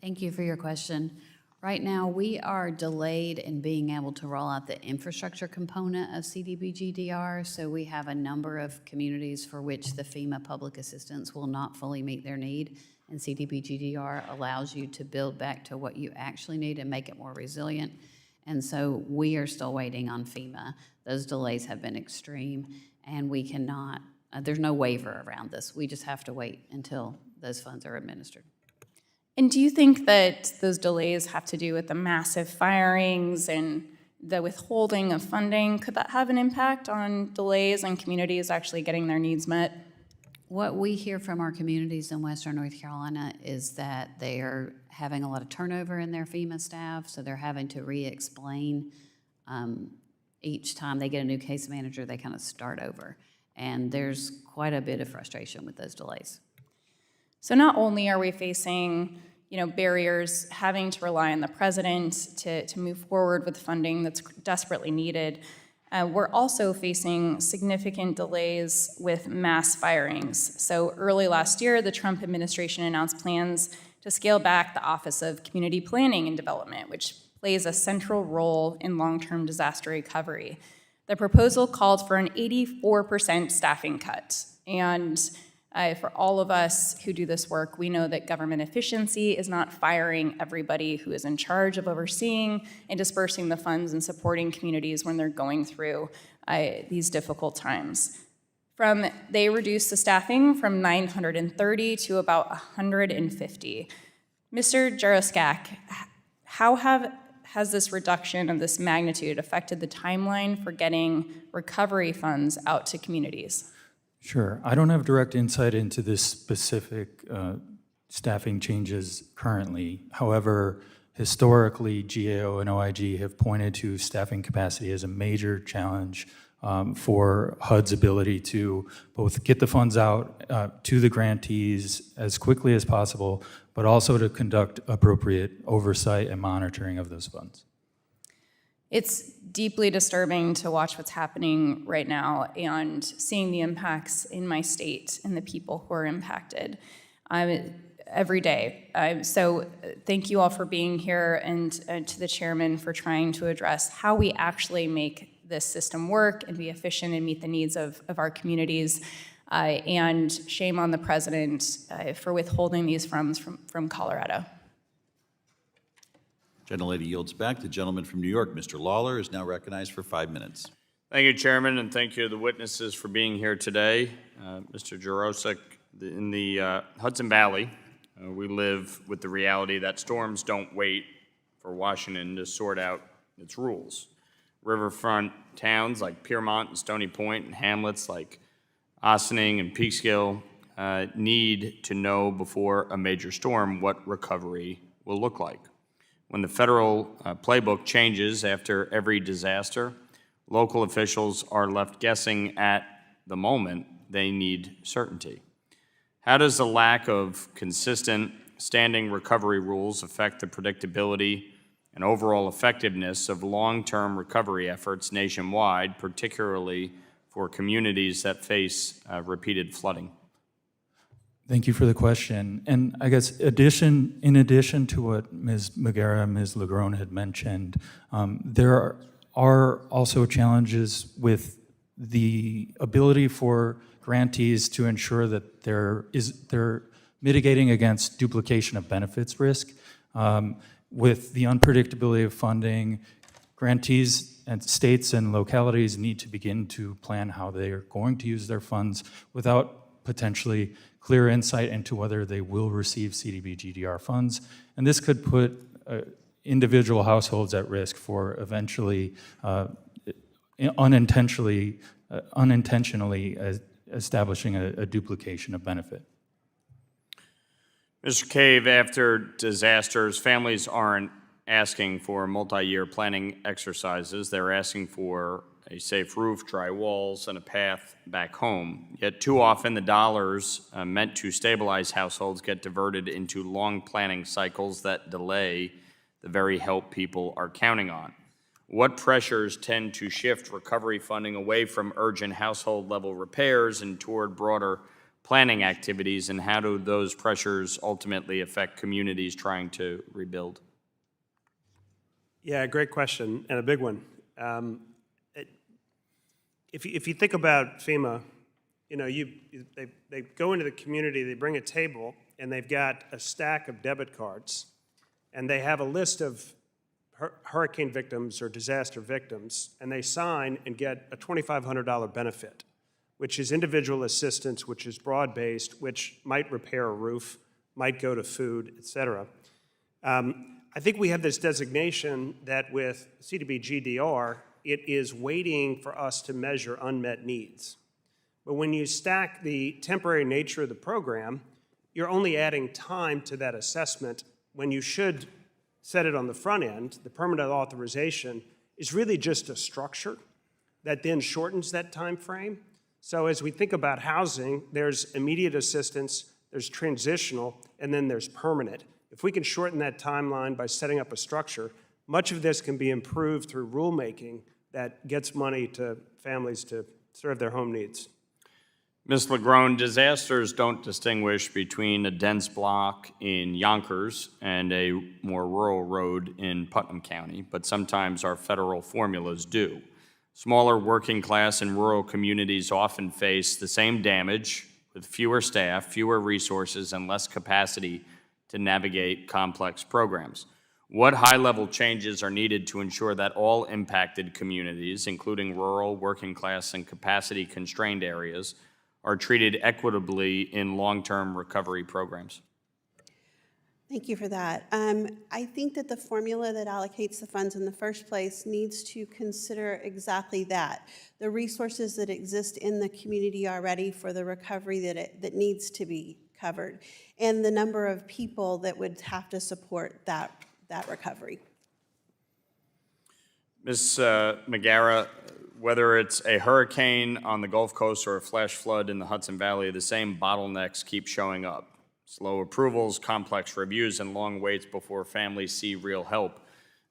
Thank you for your question. Right now, we are delayed in being able to roll out the infrastructure component of CDBG-DR, so we have a number of communities for which the FEMA public assistance will not fully meet their need, and CDBG-DR allows you to build back to what you actually need and make it more resilient. And so we are still waiting on FEMA. Those delays have been extreme, and we cannot, there's no waiver around this. We just have to wait until those funds are administered. And do you think that those delays have to do with the massive firings and the withholding of funding, could that have an impact on delays and communities actually getting their needs met? What we hear from our communities in Western North Carolina is that they are having a lot of turnover in their FEMA staff, so they're having to re-explain each time they get a new case manager, they kind of start over. And there's quite a bit of frustration with those delays. So not only are we facing barriers, having to rely on the president to move forward with funding that's desperately needed, we're also facing significant delays with mass firings. So early last year, the Trump administration announced plans to scale back the Office of Community Planning and Development, which plays a central role in long-term disaster recovery. The proposal called for an 84% staffing cut. And for all of us who do this work, we know that government efficiency is not firing everybody who is in charge of overseeing and dispersing the funds and supporting communities when they're going through these difficult times. They reduced the staffing from 930 to about 150. Mr. Jaroscak, how has this reduction of this magnitude affected the timeline for getting recovery funds out to communities? Sure. I don't have direct insight into this specific staffing changes currently. However, historically, GAO and OIG have pointed to staffing capacity as a major challenge for HUD's ability to both get the funds out to the grantees as quickly as possible, but also to conduct appropriate oversight and monitoring of those funds. It's deeply disturbing to watch what's happening right now and seeing the impacts in my state and the people who are impacted every day. So thank you all for being here, and to the chairman for trying to address how we actually make this system work and be efficient and meet the needs of our communities. And shame on the president for withholding these funds from Colorado. Gentlelady yields back. The gentleman from New York, Mr. Lawler, is now recognized for 5 minutes. Thank you, Chairman, and thank you to the witnesses for being here today. Mr. Jaroscak, in the Hudson Valley, we live with the reality that storms don't wait for Washington to sort out its rules. Riverfront towns like Piermont and Stony Point and hamlets like Ossining and Peekskill need to know before a major storm what recovery will look like. When the federal playbook changes after every disaster, local officials are left guessing at the moment. They need certainty. How does the lack of consistent standing recovery rules affect the predictability and overall effectiveness of long-term recovery efforts nationwide, particularly for communities that face repeated flooding? Thank you for the question. And I guess in addition to what Ms. McGarrah and Ms. Lagrone had mentioned, there are also challenges with the ability for grantees to ensure that they're mitigating against duplication of benefits risk. With the unpredictability of funding, grantees and states and localities need to begin to plan how they are going to use their funds without potentially clear insight into whether they will receive CDBG-DR funds. And this could put individual households at risk for eventually unintentionally establishing a duplication of benefit. Mr. Cave, after disasters, families aren't asking for multi-year planning exercises. They're asking for a safe roof, dry walls, and a path back home. Yet too often the dollars meant to stabilize households get diverted into long planning cycles that delay the very help people are counting on. What pressures tend to shift recovery funding away from urgent household level repairs and toward broader planning activities, and how do those pressures ultimately affect communities trying to rebuild? Yeah, great question, and a big one. If you think about FEMA, they go into the community, they bring a table, and they've got a stack of debit cards, and they have a list of hurricane victims or disaster victims, and they sign and get a $2,500 benefit, which is individual assistance, which is broad-based, which might repair a roof, might go to food, et cetera. I I think we have this designation that with CDBG-DR, it is waiting for us to measure unmet needs. But when you stack the temporary nature of the program, you're only adding time to that assessment when you should set it on the front end. The permanent authorization is really just a structure that then shortens that time frame. So as we think about housing, there's immediate assistance, there's transitional, and then there's permanent. If we can shorten that timeline by setting up a structure, much of this can be improved through rulemaking that gets money to families to serve their home needs. Ms. Lagrone, disasters don't distinguish between a dense block in Yonkers and a more rural road in Putnam County, but sometimes our federal formulas do. Smaller working class and rural communities often face the same damage with fewer staff, fewer resources, and less capacity to navigate complex programs. What high-level changes are needed to ensure that all impacted communities, including rural, working class, and capacity-constrained areas, are treated equitably in long-term recovery programs? Thank you for that. I think that the formula that allocates the funds in the first place needs to consider exactly that. The resources that exist in the community already for the recovery that needs to be covered, and the number of people that would have to support that recovery. Ms. McGarrah, whether it's a hurricane on the Gulf Coast or a flash flood in the Hudson Valley, the same bottlenecks keep showing up. Slow approvals, complex reviews, and long waits before families see real help.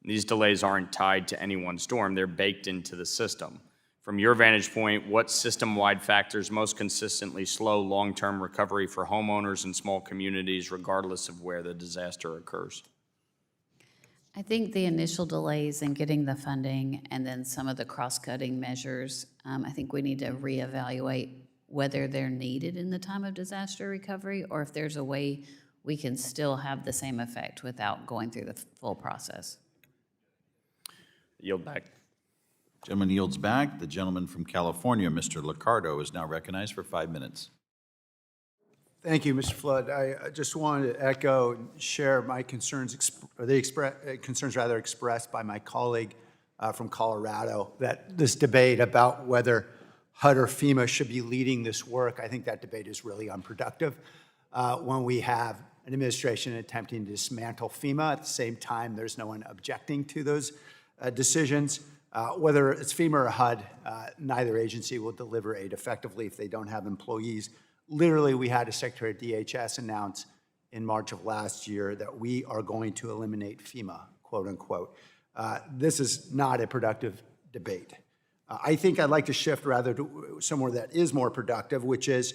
These delays aren't tied to any one storm, they're baked into the system. From your vantage point, what system-wide factors most consistently slow long-term recovery for homeowners and small communities regardless of where the disaster occurs? I think the initial delays in getting the funding and then some of the cross-cutting measures, I think we need to reevaluate whether they're needed in the time of disaster recovery or if there's a way we can still have the same effect without going through the full process. Yield back. Gentleman yields back. The gentleman from California, Mr. Liccardo, is now recognized for 5 minutes. Thank you, Mr. Flood. I just wanted to echo and share my concerns, concerns expressed by my colleague from Colorado, that this debate about whether HUD or FEMA should be leading this work, I think that debate is really unproductive. When we have an administration attempting to dismantle FEMA, at the same time, there's no one objecting to those decisions. Whether it's FEMA or HUD, neither agency will deliver aid effectively if they don't have employees. Literally, we had a Secretary of DHS announce in March of last year that we are going to eliminate FEMA, quote unquote. This is not a productive debate. I think I'd like to shift rather to somewhere that is more productive, which is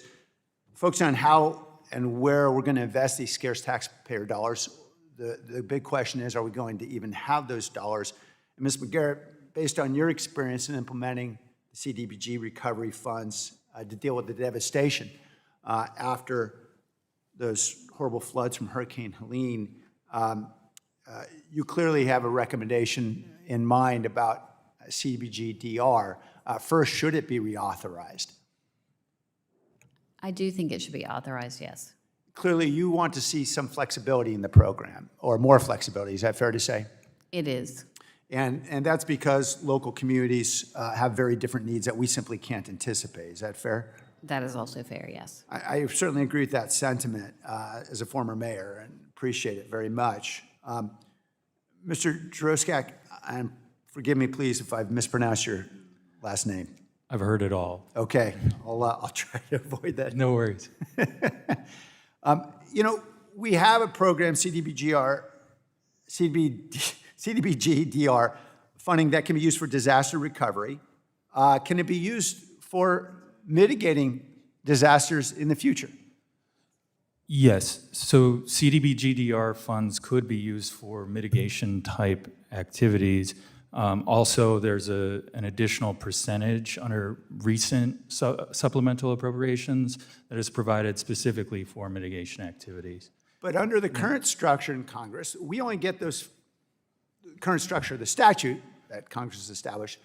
focus on how and where we're going to invest these scarce taxpayer dollars. The big question is, are we going to even have those dollars? And Ms. McGarrah, based on your experience in implementing the CDBG recovery funds to deal with the devastation after those horrible floods from Hurricane Helene, you clearly have a recommendation in mind about CDBG-DR. First, should it be reauthorized? I do think it should be authorized, yes. Clearly, you want to see some flexibility in the program, or more flexibility. Is that fair to say? It is. And that's because local communities have very different needs that we simply can't anticipate. Is that fair? That is also fair, yes. I certainly agree with that sentiment as a former mayor and appreciate it very much. Mr. Jaroscak, and forgive me, please, if I've mispronounced your last name. I've heard it all. Okay, I'll try to avoid that. No worries. You know, we have a program, CDBG-DR, funding that can be used for disaster recovery. Can it be used for mitigating disasters in the future? Yes, so CDBG-DR funds could be used for mitigation type activities. Also, there's an additional percentage under recent supplemental appropriations that is provided specifically for mitigation activities. But under the current structure in Congress, we only get those, current structure, the statute that Congress has established,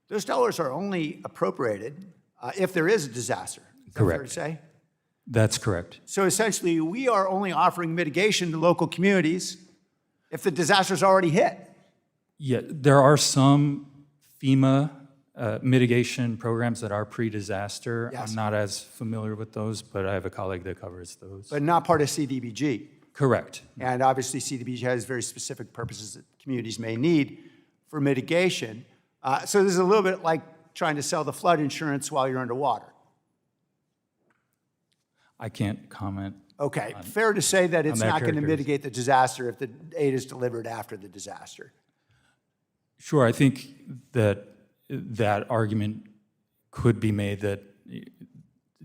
those dollars are only appropriated if there is a disaster. Is that fair to say? That's correct. So essentially, we are only offering mitigation to local communities if the disaster's already hit? Yeah, there are some FEMA mitigation programs that are pre-disaster. Yes. I'm not as familiar with those, but I have a colleague that covers those. But not part of CDBG. Correct. And obviously, CDBG has very specific purposes that communities may need for mitigation. So this is a little bit like trying to sell the flood insurance while you're underwater. I can't comment. Okay, fair to say that it's that not going to characterization. mitigate the disaster if the aid is delivered after the disaster. Sure, I think that that argument could be made that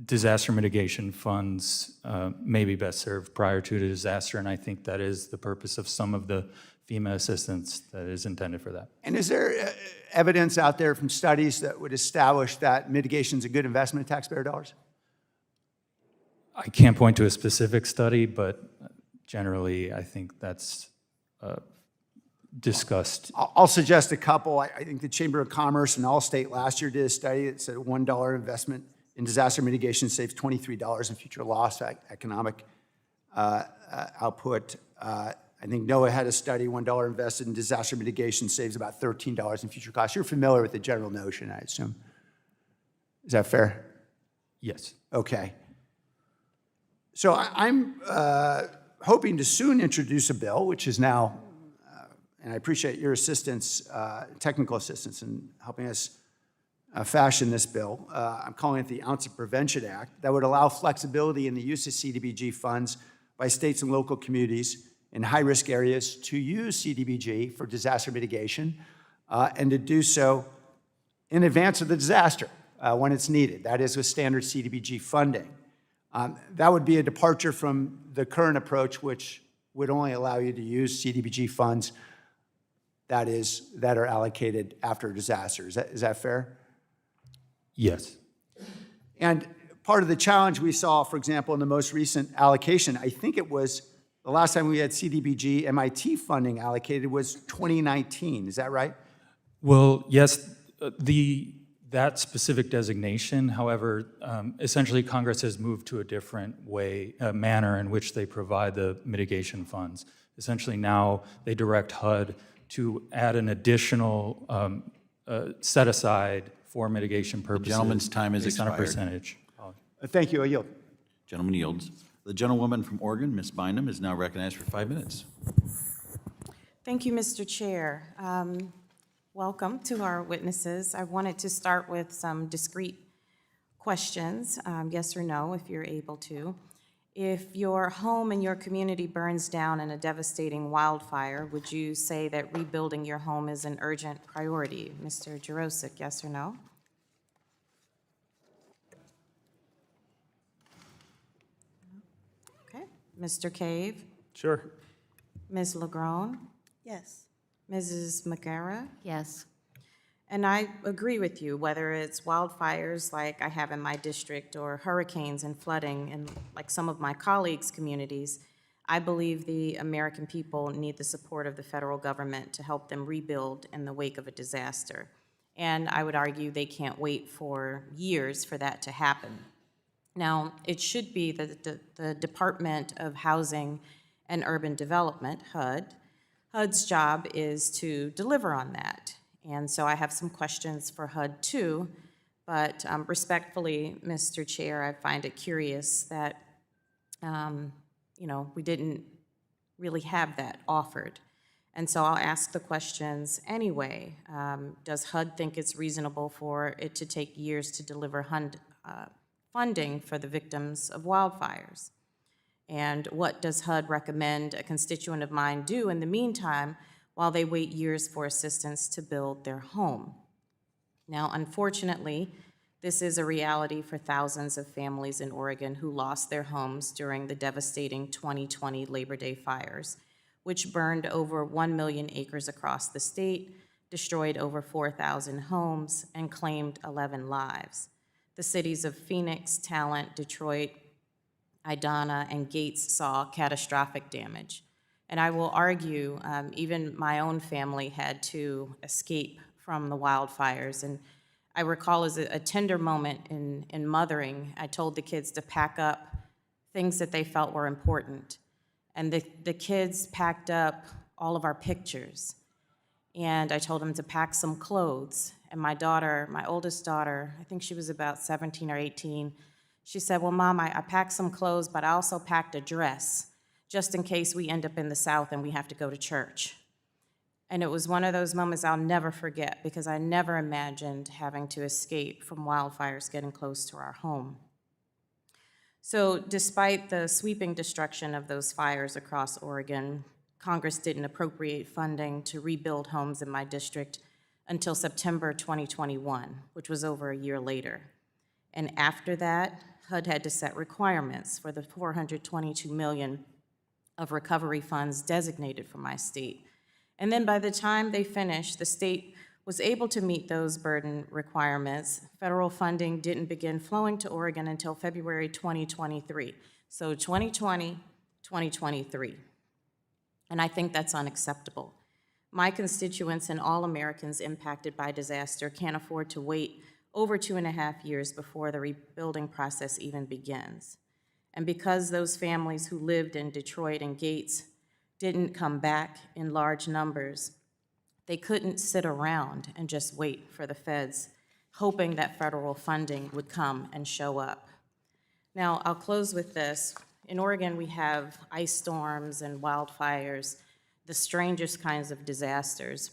disaster mitigation funds may be best served prior to a disaster, and I think that is the purpose of some of the FEMA assistance that is intended for that. And is there evidence out there from studies that would establish that mitigation is a good investment of taxpayer dollars? I can't point to a specific study, but generally I think that's discussed. I'll suggest a couple. I think the Chamber of Commerce and Allstate last year did a study that said $1 investment in disaster mitigation saves $23 in future loss economic output. I think NOAA had a study, $1 invested in disaster mitigation saves about $13 in future costs. You're familiar with the general notion, I assume. Is that fair? Yes. Okay. So I'm hoping to soon introduce a bill, which is now, and I appreciate your assistance, technical assistance in helping us fashion this bill. I'm calling it the Ounce of Prevention Act, that would allow flexibility in the use of CDBG funds by states and local communities in high-risk areas to use CDBG for disaster mitigation and to do so in advance of the disaster when it's needed. That is with standard CDBG funding. That would be a departure from the current approach, which would only allow you to use CDBG funds that are allocated after a disaster. Is that fair? Yes. And part of the challenge we saw, for example, in the most recent allocation, I think it was the last time we had CDBG MIT funding allocated was 2019. Is that right? Well, yes, that specific designation, however, essentially Congress has moved to a different manner in which they provide the mitigation funds. Essentially now they direct HUD to add an additional set aside for mitigation purposes. The gentleman's time is based on a expired. percentage. Thank you. I yield. Gentleman yields. The gentlewoman from Oregon, Ms. Bynum, is now recognized for 5 minutes. Thank you, Mr. Chair. Welcome to our witnesses. I wanted to start with some discrete questions, yes or no, if you're able to. If your home and your community burns down in a devastating wildfire, would you say that rebuilding your home is an urgent priority? Mr. Jaroscak, yes or no? Okay. Mr. Cave? Sure. Ms. Lagrone? Yes. Mrs. McGarrah? Yes. And I agree with you, whether it's wildfires like I have in my district or hurricanes and flooding in like some of my colleagues' communities, I believe the American people need the support of the federal government to help them rebuild in the wake of a disaster. And I would argue they can't wait for years for that to happen. Now, it should be that the Department of Housing and Urban Development, HUD's job is to deliver on that. And so I have some questions for HUD too, but respectfully, Mr. Chair, I find it curious that, we didn't really have that offered. And so I'll ask the questions anyway. Does HUD think it's reasonable for it to take years to deliver funding for the victims of wildfires? And what does HUD recommend a constituent of mine do in the meantime while they wait years for assistance to build their home? Now, unfortunately, this is a reality for thousands of families in Oregon who lost their homes during the devastating 2020 Labor Day fires, which burned over 1 million acres across the state, destroyed over 4,000 homes, and claimed 11 lives. The cities of Phoenix, Talent, Detroit, Idana, and Gates saw catastrophic damage. And I will argue, even my own family had to escape from the wildfires. And I recall as a tender moment in mothering, I told the kids to pack up things that they felt were important. And the kids packed up all of our pictures. And I told him to pack some clothes. And my daughter, my oldest daughter, I think she was about 17 or 18, she said, well, Mom, I packed some clothes, but I also packed a dress, just in case we end up in the South and we have to go to church. And it was one of those moments I'll never forget, because I never imagined having to escape from wildfires getting close to our home. So despite the sweeping destruction of those fires across Oregon, Congress didn't appropriate funding to rebuild homes in my district until September 2021, which was over a year later. And after that, HUD had to set requirements for the $422 million of recovery funds designated for my state. And then by the time they finished, the state was able to meet those burden requirements. Federal funding didn't begin flowing to Oregon until February 2023. So 2020, 2023. And I think that's unacceptable. My constituents and all Americans impacted by disaster can't afford to wait over 2.5 years before the rebuilding process even begins. And because those families who lived in Detroit and Gates didn't come back in large numbers, they couldn't sit around and just wait for the feds, hoping that federal funding would come and show up. Now, I'll close with this. In Oregon, we have ice storms and wildfires, the strangest kinds of disasters.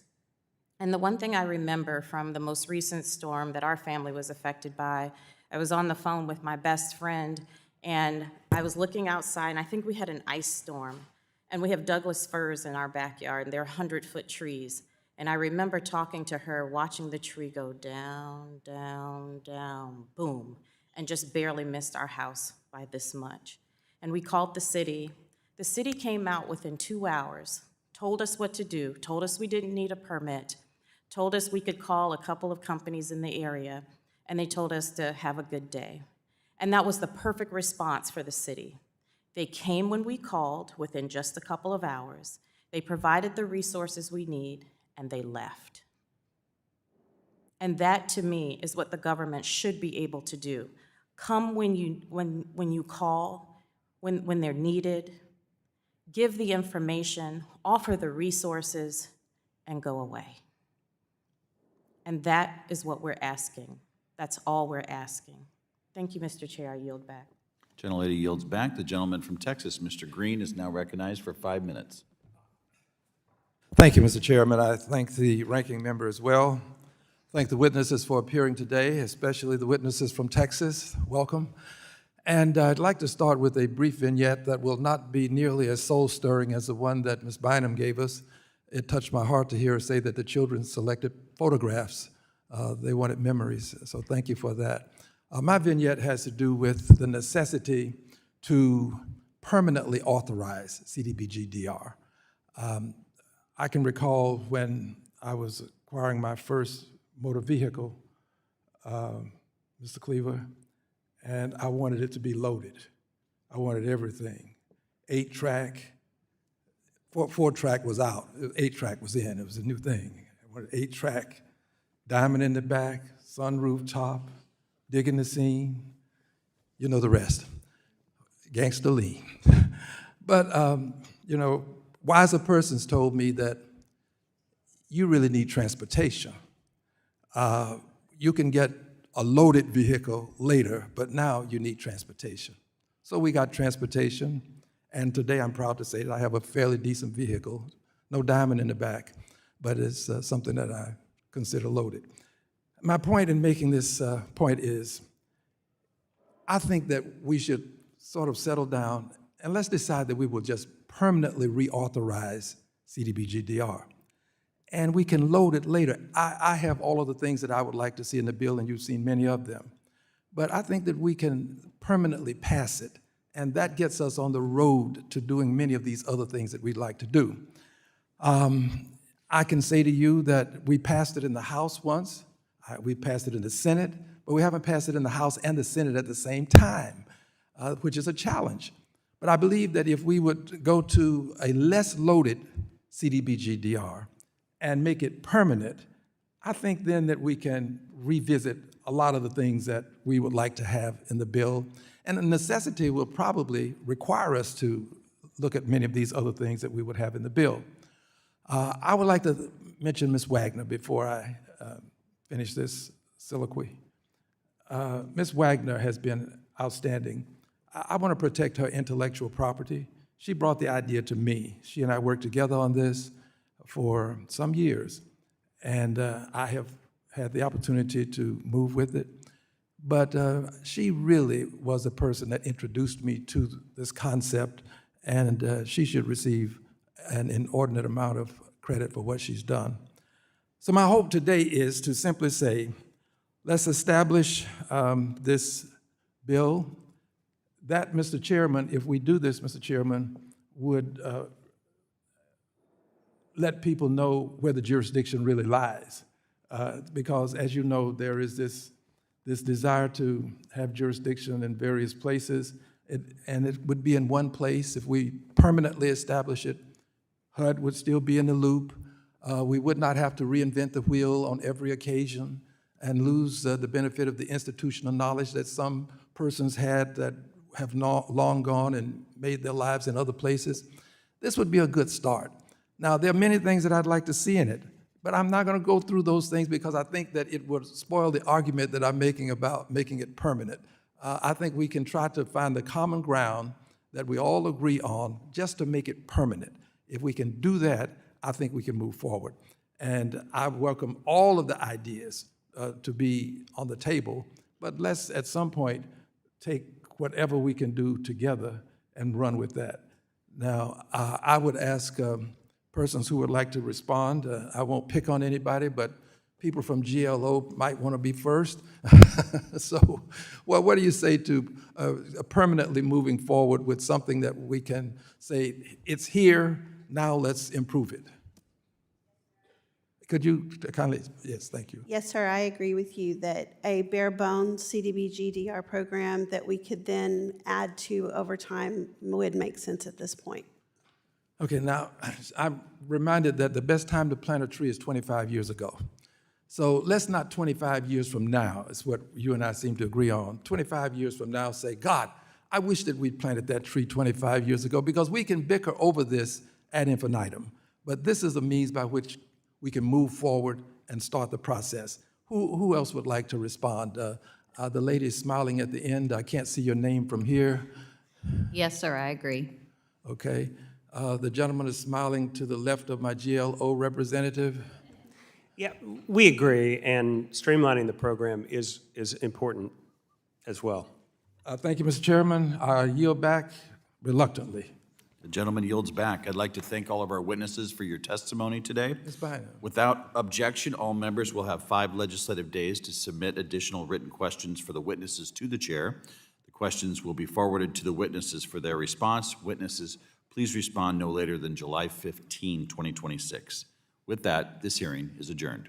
And the one thing I remember from the most recent storm that our family was affected by, I was on the phone with my best friend, and I was looking outside, and I think we had an ice storm. And we have Douglas firs in our backyard, and they're 100-foot trees. And I remember talking to her, watching the tree go down, down, down, boom, and just barely missed our house by this much. And we called the city. The city came out within 2 hours, told us what to do, told us we didn't need a permit, told us we could call a couple of companies in the area, and they told us to have a good day. And that was the perfect response for the city. They came when we called within just a couple of hours. They provided the resources we need, and they left. And that, to me, is what the government should be able to do. Come when you call, when they're needed, give the information, offer the resources, and go away. And that is what we're asking. That's all we're asking. Thank you, Mr. Chair. I yield back. Gentlelady yields back. The gentleman from Texas, Mr. Green, is now recognized for 5 minutes. Thank you, Mr. Chairman. I thank the ranking member as well. Thank the witnesses for appearing today, especially the witnesses from Texas. Welcome. And I'd like to start with a brief vignette that will not be nearly as soul-stirring as the one that Ms. Bynum gave us. It touched my heart to hear her say that the children selected photographs. They wanted memories, so thank you for that. My vignette has to do with the necessity to permanently authorize CDBG-DR. I can recall when I was acquiring my first motor vehicle, Mr. Cleaver, and I wanted it to be loaded. I wanted everything. 8-track, 4-track was out, 8-track was in, it was a new thing. I wanted 8-track, diamond in the back, sunroof top, digging the scene, you know the rest, gangster lean. But, you know, wiser persons told me that you really need transportation. You can get a loaded vehicle later, but now you need transportation. So we got transportation, and today I'm proud to say that I have a fairly decent vehicle, no diamond in the back, but it's something that I consider loaded. My point in making this point is, I think that we should sort of settle down and let's decide that we will just permanently reauthorize CDBG-DR. And we can load it later. I have all of the things that I would like to see in the bill, and you've seen many of them. But I think that we can permanently pass it, and that gets us on the road to doing many of these other things that we'd like to do. I can say to you that we passed it in the House once, we passed it in the Senate, but we haven't passed it in the House and the Senate at the same time, which is a challenge. But I believe that if we would go to a less loaded CDBG-DR and make it permanent, I think then that we can revisit a lot of the things that we would like to have in the bill. And the necessity will probably require us to look at many of these other things that we would have in the bill. I would like to mention Ms. Wagner before I finish this soliloquy. Ms. Wagner has been outstanding. I want to protect her intellectual property. She brought the idea to me. She and I worked together on this for some years, and I have had the opportunity to move with it. But she really was the person that introduced me to this concept, and she should receive an inordinate amount of credit for what she's done. So my hope today is to simply say, let's establish this bill. That, Mr. Chairman, if we do this, Mr. Chairman, would let people know where the jurisdiction really lies. Because as you know, there is this desire to have jurisdiction in various places, and it would be in one place. If we permanently establish it, HUD would still be in the loop. We would not have to reinvent the wheel on every occasion and lose the benefit of the institutional knowledge that some persons had that have long gone and made their lives in other places. This would be a good start. Now, there are many things that I'd like to see in it, but I'm not going to go through those things because I think that it would spoil the argument that I'm making about making it permanent. I think we can try to find the common ground that we all agree on just to make it permanent. If we can do that, I think we can move forward. And I welcome all of the ideas to be on the table, but let's at some point take whatever we can do together and run with that. Now, I would ask persons who would like to respond. I won't pick on anybody, but people from GLO might want to be first. So, well, what do you say to permanently moving forward with something that we can say, it's here, now let's improve it? Could you kindly, yes, thank you. Yes, sir, I agree with you that a bare bones CDBG-DR program that we could then add to over time would make sense at this point. Okay, now, I'm reminded that the best time to plant a tree is 25 years ago. So let's not 25 years from now, is what you and I seem to agree on. 25 years from now, say, God, I wish that we'd planted that tree 25 years ago, because we can bicker over this ad infinitum. But this is a means by which we can move forward and start the process. Who else would like to respond? The lady smiling at the end, I can't see your name from here. Yes, sir, I agree. Okay. The gentleman is smiling to the left of my GLO representative. Yeah, we agree, and streamlining the program is important as well. Thank you, Mr. Chairman. I yield back reluctantly. The gentleman yields back. I'd like to thank all of our witnesses for your testimony today. Ms. Bynum. Without objection, all members will have 5 legislative days to submit additional written questions for the witnesses to the chair. The questions will be forwarded to the witnesses for their response. Witnesses, please respond no later than July 15, 2026. With that, this hearing is adjourned.